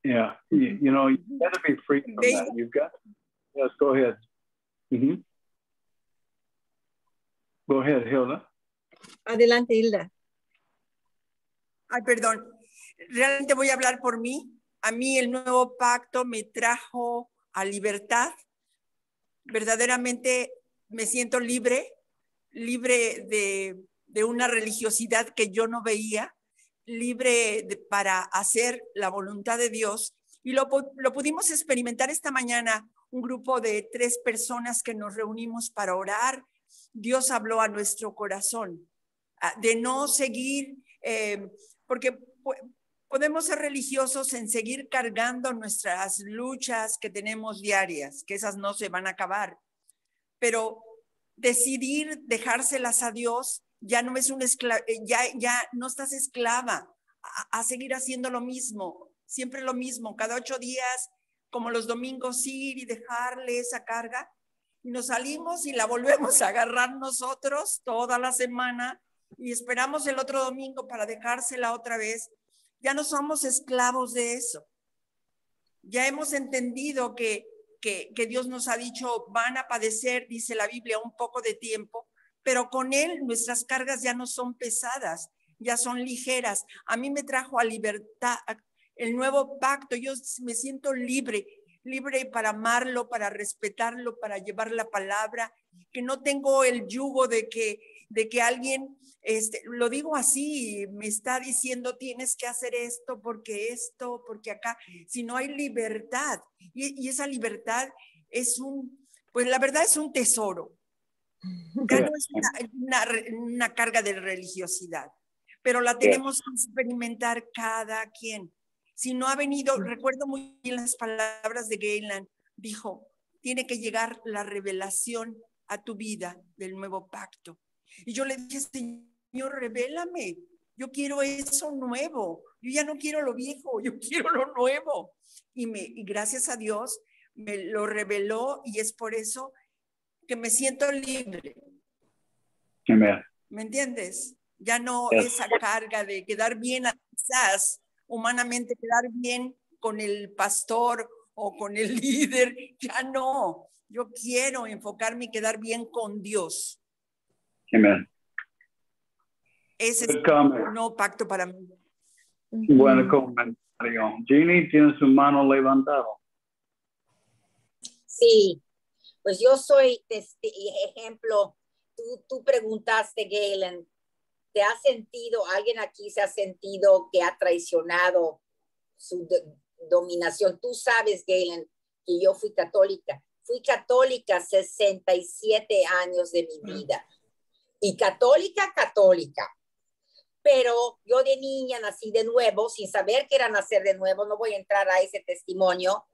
S1: Yeah, you know, you got to be free from that. You've got, yes, go ahead. Go ahead, Hilda.
S2: Adelante, Hilda.
S8: Ay, perdón. Realmente voy a hablar por mí. A mí el nuevo pacto me trajo a libertad. Verdaderamente me siento libre de una religiosidad que yo no veía, para hacer la voluntad de Dios. Y lo pudimos experimentar esta mañana, un grupo de 3 personas que nos reunimos para orar. Dios habló a nuestro corazón de no seguir, porque podemos ser religiosos en seguir cargando nuestras luchas que tenemos diarias, que esas no se van a acabar, pero decidir dejárselas a Dios ya no es ya no estás esclava a seguir haciendo lo mismo, siempre lo mismo, cada 8 días, como los domingos, ir y dejarle esa carga, y nos salimos y la volvemos a agarrar nosotros toda la semana y esperamos el otro domingo para dejársela otra vez. Ya no somos esclavos de eso. Ya hemos entendido que Dios nos ha dicho, van a padecer, dice la Biblia, un poco de tiempo, pero con Él nuestras cargas ya no son pesadas, ya son ligeras. A mí me trajo a libertad el nuevo pacto. Yo me siento libre para amarlo, para respetarlo, para llevar la palabra, que no tengo el yugo de que alguien, lo digo así, me está diciendo tienes que hacer esto, porque acá, si no hay libertad, y esa libertad pues la verdad es un tesoro. Ya no es una carga de religiosidad, pero la tenemos que experimentar cada quien. Si no ha venido, recuerdo muy bien las palabras de Galen, dijo, tiene que llegar la revelación a tu vida del nuevo pacto. Y yo le dije, Señor, revélame, yo quiero eso nuevo, yo ya no quiero lo viejo, yo quiero lo nuevo. Y gracias a Dios me lo reveló, y es por eso que me siento libre.
S1: Amen.
S8: ¿Me entiendes? Ya no esa carga de quedar bien, quizás humanamente quedar bien con el pastor o con el líder, ya no. Yo quiero enfocarme y quedar bien con Dios.
S1: Amen.
S8: Ese es un nuevo pacto para mí.
S1: Buen comentario. Jeannie, tiene su mano levantada.
S4: Sí, pues yo soy ejemplo. Tú preguntaste, Galen, ¿te has sentido, alguien aquí se ha sentido que ha traicionado su dominación? Tú sabes, Galen, que yo fui católica. Fui católica 67 años de mi vida. Y católica. Pero yo de niña nací de nuevo, sin saber que era nacer de nuevo. No voy a entrar a ese testimonio.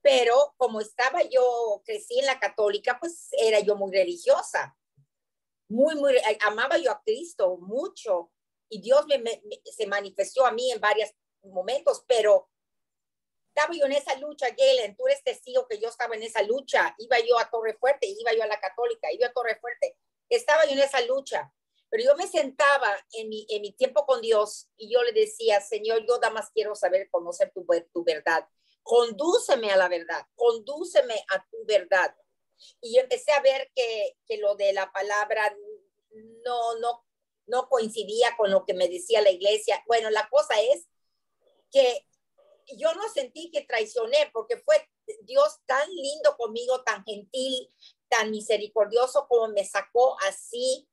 S4: Pero como crecí en la católica, pues era yo muy religiosa. Muy, amaba yo a Cristo mucho. Y Dios se manifestó a mí en varios momentos, pero estaba yo en esa lucha, Galen, tú eres testigo que yo estaba en esa lucha. Iba yo a Torre Fuerte, iba yo a la católica, iba a Torre Fuerte. Estaba yo en esa lucha. Pero yo me sentaba en mi tiempo con Dios y yo le decía, Señor, yo nada más quiero saber, conocer tu verdad. Condúceme a la verdad, condúceme a tu verdad. Y yo empecé a ver que lo de la palabra no coincidía con lo que me decía la iglesia. Bueno, la cosa es que yo no sentí que traicioné, porque fue Dios tan lindo conmigo, tan gentil, tan misericordioso, como me sacó así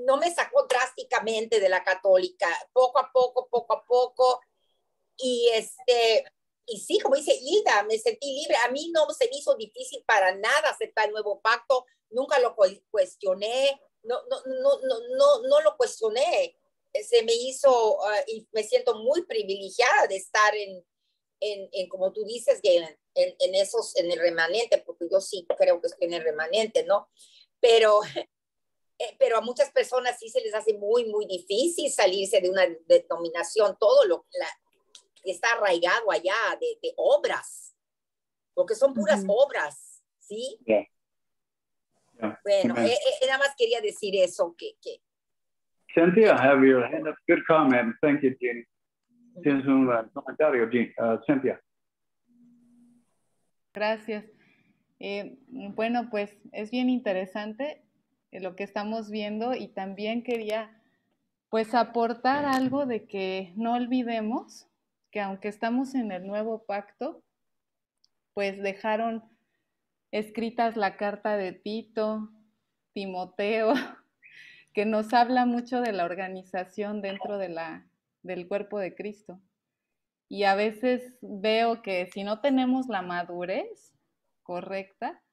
S4: no me sacó drásticamente de la católica, poco a poco, y sí, como dice Hilda, me sentí libre. A mí no se me hizo difícil para nada aceptar el nuevo pacto, nunca lo cuestioné, no lo cuestioné. Se me hizo, y me siento muy privilegiada de estar en como tú dices, Galen, en el remanente, porque yo sí creo que estoy en el remanente, ¿no? Pero a muchas personas sí se les hace muy, muy difícil salirse de una denominación, todo lo que está arraigado allá de obras, porque son puras obras, ¿sí?
S1: Yeah.
S4: Bueno, nada más quería decir eso, que
S1: Cynthia, have your hand up. Good comment. Thank you, Jenny. Tienes un comentario, Cynthia.
S5: Gracias. Bueno, pues es bien interesante lo que estamos viendo y también quería pues aportar algo de que no olvidemos que aunque estamos en el nuevo pacto, pues dejaron escritas la carta de Tito, Timoteo, que nos habla mucho de la organización dentro del cuerpo de Cristo. Y a veces veo que si no tenemos la madurez correcta,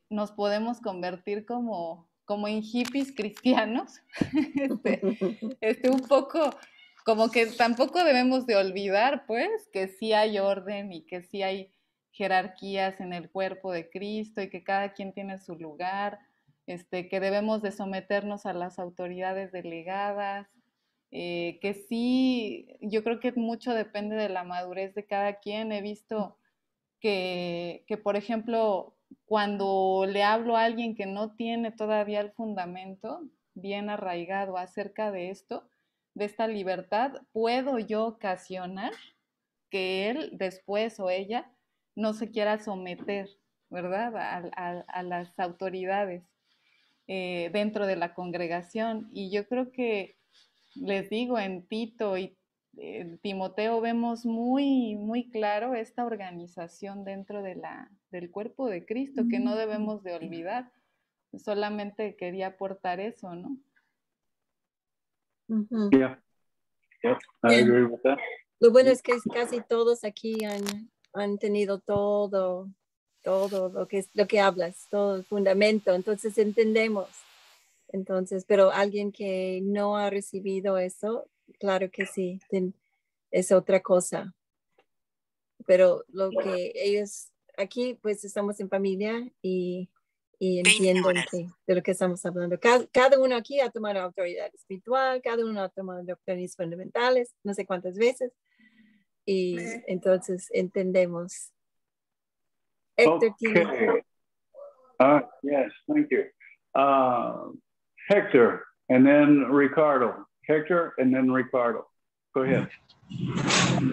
S5: nos podemos convertir como en hippies cristianos, un poco como que tampoco debemos de olvidar, pues, que sí hay orden y que sí hay jerarquías en el cuerpo de Cristo y que cada quien tiene su lugar, que debemos de someternos a las autoridades delegadas, que sí, yo creo que mucho depende de la madurez de cada quien. He visto que por ejemplo, cuando le hablo a alguien que no tiene todavía el fundamento bien arraigado acerca de esto, de esta libertad, puedo yo ocasionar que él después o ella no se quiera someter, ¿verdad?, a las autoridades dentro de la congregación. Y yo creo que, les digo, en Tito y Timoteo vemos muy, muy claro esta organización dentro del cuerpo de Cristo, que no debemos de olvidar. Solamente quería aportar eso, ¿no?
S1: Yeah. Yep, I agree with that.
S2: Lo bueno es que casi todos aquí han tenido todo lo que hablas, todo el fundamento, entonces entendemos. Entonces, pero alguien que no ha recibido eso, claro que sí, es otra cosa. Pero lo que ellos, aquí pues estamos en familia y entienden de lo que estamos hablando. Cada uno aquí ha tomado autoridad espiritual, cada uno ha tomado doctrinas fundamentales, no sé cuántas veces, y entonces entendemos. Héctor,
S1: Okay. Yes, thank you. Hector, and then Ricardo. Hector, and then Ricardo. Go ahead.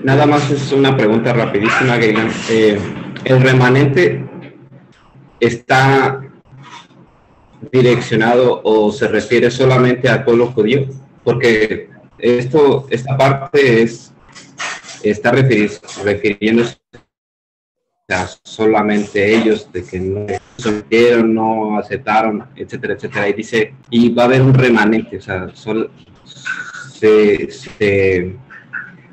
S9: Nada más es una pregunta rapidísima, Gaylan. ¿El remanente está direccionado o se refiere solamente al pueblo judío? Porque esta parte está refiriéndose a solamente ellos, de que no sometieron, no aceptaron, etcétera, etcétera. Y dice, y va a haber un remanente, o sea,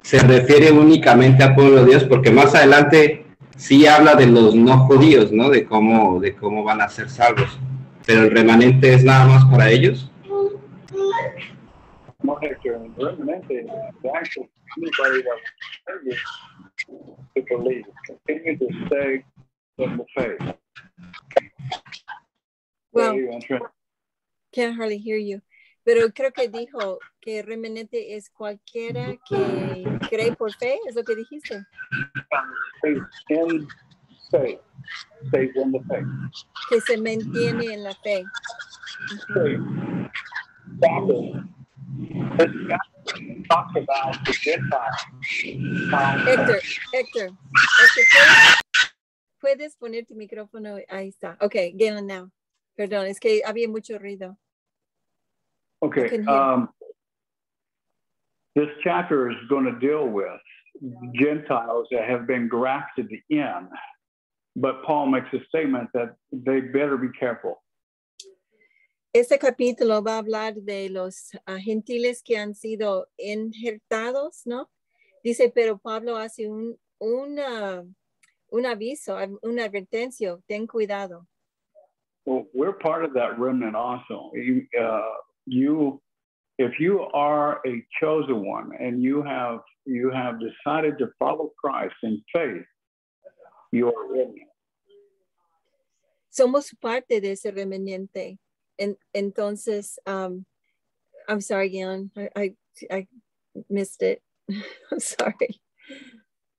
S9: se refiere únicamente al pueblo de Dios, porque más adelante sí habla de los no judíos, ¿no? De cómo van a ser salvos. Pero el remanente es nada más para ellos.
S1: No, Hector, el remanente es actually anybody that to believe, continue to stay in the faith.
S2: Well, can't hardly hear you. Pero creo que dijo que remanente es cualquiera que cree por fe, ¿es lo que dijiste?
S1: In faith, stays in the faith.
S2: Que se mantiene en la fe.
S1: Talks about the Gentiles.
S2: Héctor, ¿puedes poner tu micrófono? Ahí está. Ok, Galen now. Perdón, es que había mucho ruido.
S1: Okay, this chapter is going to deal with Gentiles that have been grafted in, but Paul makes a statement that they better be careful.
S2: Este capítulo va a hablar de los gentiles que han sido injertados, ¿no? Dice, pero Pablo hace un aviso, una advertencia, ten cuidado.
S1: Well, we're part of that remnant also. If you are a chosen one and you have decided to follow Christ in faith, you are a remnant.
S2: Somos parte de ese remanente. Entonces, I'm sorry, Galen, I missed it. I'm sorry.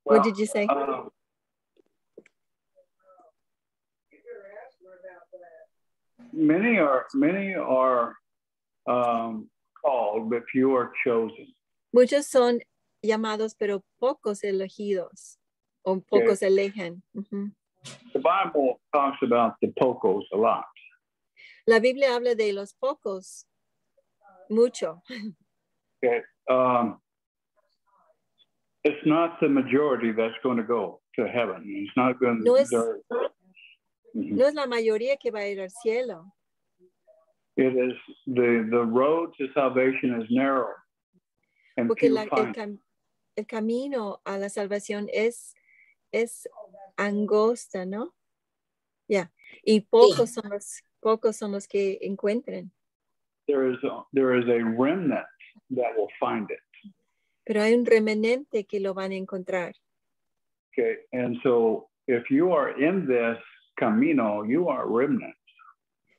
S1: Well,
S2: what did you say?
S1: Many are called, but few are chosen.
S2: Muchos son llamados, pero pocos elegidos, o pocos eligen. Uh-huh.
S1: The Bible talks about the pocos a lot.
S2: La Biblia habla de los pocos mucho.
S1: Okay. It's not the majority that's going to go to heaven. It's not going
S2: no es,
S1: to.
S2: No es la mayoría que va a ir al cielo.
S1: It is the road to salvation is narrow. And
S2: porque el camino a la salvación es angosta, ¿no? Ya. Y pocos son los que encuentren.
S1: There is a remnant that will find it.
S2: Pero hay un remanente que lo van a encontrar.
S1: Okay, and so if you are in this camino, you are a remnant.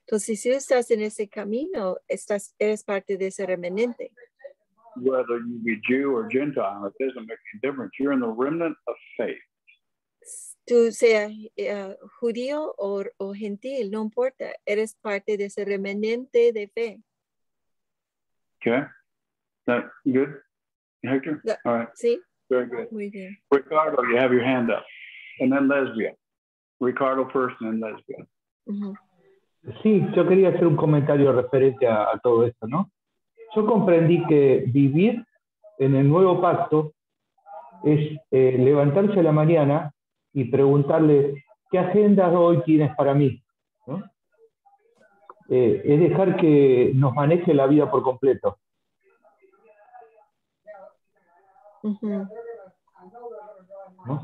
S2: Entonces, si estás en ese camino, eres parte de ese remanente.
S1: Whether you be Jew or Gentile, it doesn't make any difference. You're in the remnant of faith.
S2: Tú seas judío o gentil, no importa. Eres parte de ese remanente de fe.
S1: Okay, that good, Hector? All right.
S2: Sí.
S1: Very good.
S2: Muy bien.
S1: Ricardo, you have your hand up. And then Lesbia. Ricardo first and then Lesbia.
S2: Uh-huh.
S10: Sí, yo quería hacer un comentario referente a todo esto, ¿no? Yo comprendí que vivir en el nuevo pacto es levantarse a la mañana y preguntarle, ¿qué agenda hoy tienes para mí? ¿No? Es dejar que nos maneje la vida por completo.
S2: Uh-huh.
S10: ¿No?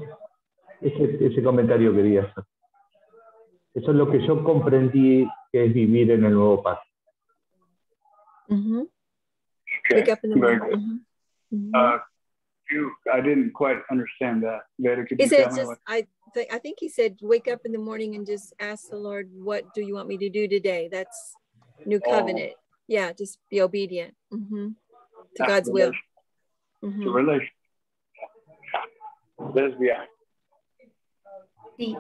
S10: Ese comentario quería hacer. Eso es lo que yo comprendí que es vivir en el nuevo pacto.
S2: Uh-huh.
S1: Okay.
S2: Wake up in the
S1: Very
S2: morning.
S1: good.
S2: Uh-huh.
S1: I didn't quite understand that. Veda, could
S2: He
S1: you
S2: said,
S1: tell me
S2: I think he said, wake up in the morning and just ask the Lord, what do you want me to do today? That's new covenant. Yeah, just be obedient to God's will.
S1: To relation. Lesbia.
S3: Sí,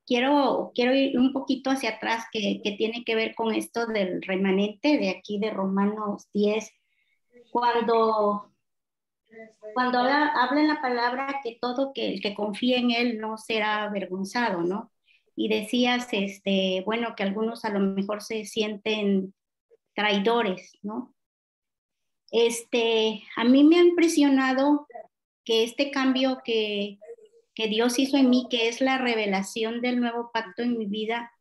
S3: quiero ir un poquito hacia atrás que tiene que ver con esto del remanente de aquí de Romanos 10, cuando habla en la palabra que todo el que confíe en él no será avergonzado, ¿no? Y decías, bueno, que algunos a lo mejor se sienten traidores, ¿no? A mí me ha impresionado que este cambio que Dios hizo en mí, que es la revelación del nuevo pacto en mi vida,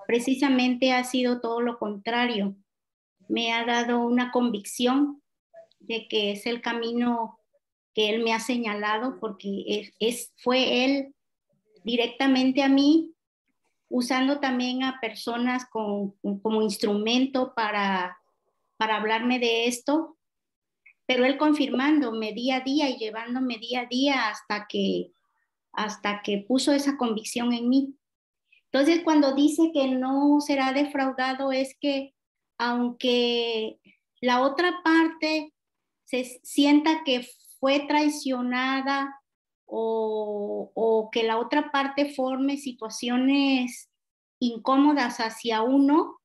S3: precisamente ha sido todo lo contrario. Me ha dado una convicción de que es el camino que Él me ha señalado, porque fue Él directamente a mí, usando también a personas como instrumento para hablarme de esto, pero Él confirmándome día a día y llevándome día a día hasta que puso esa convicción en mí. Entonces, cuando dice que no será defraudado, es que aunque la otra parte se sienta que fue traicionada o que la otra parte forme situaciones incómodas hacia uno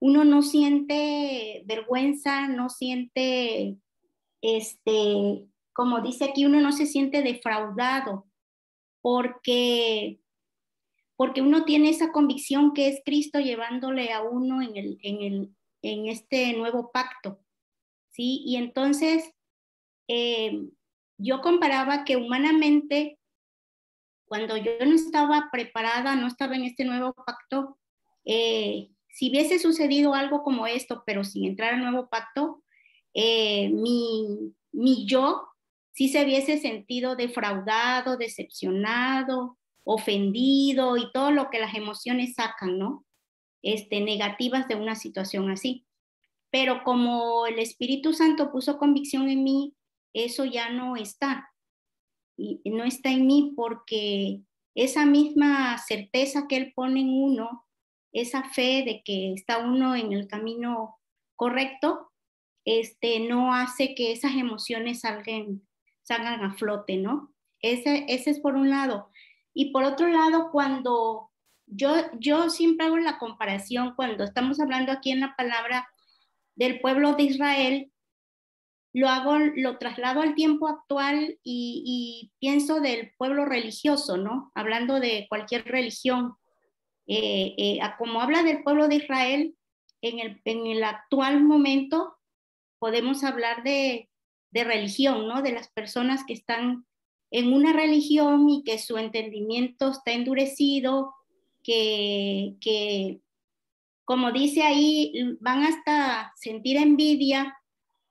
S3: no siente vergüenza, no siente, como dice aquí, uno no se siente defraudado, porque uno tiene esa convicción que es Cristo llevándole a uno en este nuevo pacto, ¿sí? Y entonces yo comparaba que humanamente, cuando yo no estaba preparada, no estaba en este nuevo pacto, si hubiese sucedido algo como esto, pero sin entrar al nuevo pacto, mi yo sí se hubiese sentido defraudado, decepcionado, ofendido y todo lo que las emociones sacan, ¿no? Negativas de una situación así. Pero como el Espíritu Santo puso convicción en mí, eso ya no está. Y no está en mí porque esa misma certeza que Él pone en uno, esa fe de que está uno en el camino correcto, no hace que esas emociones salgan a flote, ¿no? Ese es por un lado. Y por otro lado, cuando yo siempre hago la comparación, cuando estamos hablando aquí en la palabra del pueblo de Israel, lo traslado al tiempo actual y pienso del pueblo religioso, ¿no? Hablando de cualquier religión. Como habla del pueblo de Israel, en el actual momento podemos hablar de religión, ¿no? De las personas que están en una religión y que su entendimiento está endurecido, que como dice ahí, van hasta sentir envidia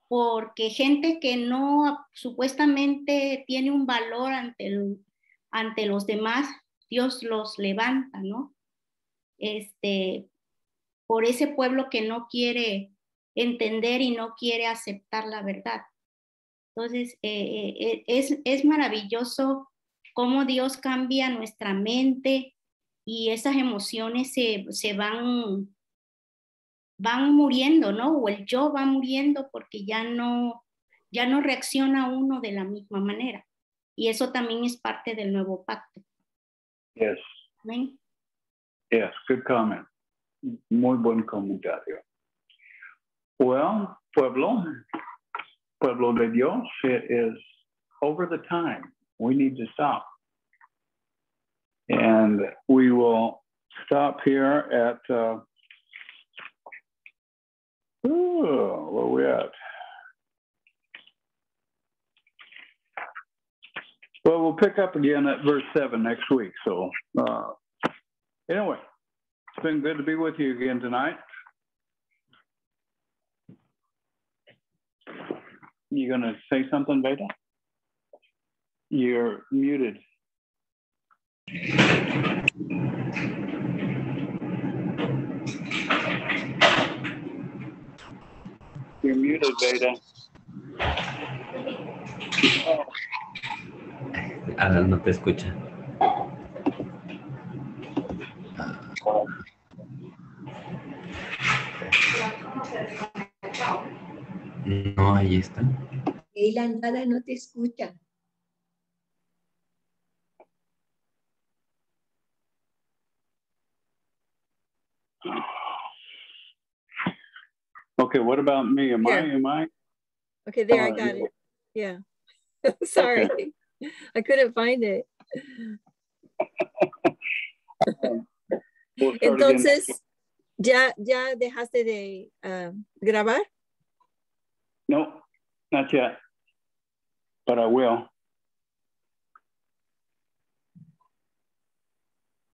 S3: porque gente que no supuestamente tiene un valor ante los demás, Dios los levanta, ¿no? Por ese pueblo que no quiere entender y no quiere aceptar la verdad. Entonces, es maravilloso cómo Dios cambia nuestra mente y esas emociones se van muriendo, ¿no? O el yo va muriendo porque ya no reacciona uno de la misma manera. Y eso también es parte del nuevo pacto.
S1: Yes.
S3: ¿Ven?
S1: Yes, good comment. Muy buen comentario. Well, pueblo de Dios, it is over the time. We need to stop. And we will stop here at, where are we at? Well, we'll pick up again at verse 7 next week. So anyway, it's been good to be with you again tonight. You going to say something, Beta? You're muted. You're muted, Beta. Oh.
S9: Alan no te escucha. No, ahí está.
S11: Ella nada no te escucha.
S1: Okay, what about me? Am I?
S2: Okay, there, I got it. Yeah. Sorry. Okay. I couldn't find it. Entonces, ¿ya dejaste de grabar?
S1: No, not yet, but I will.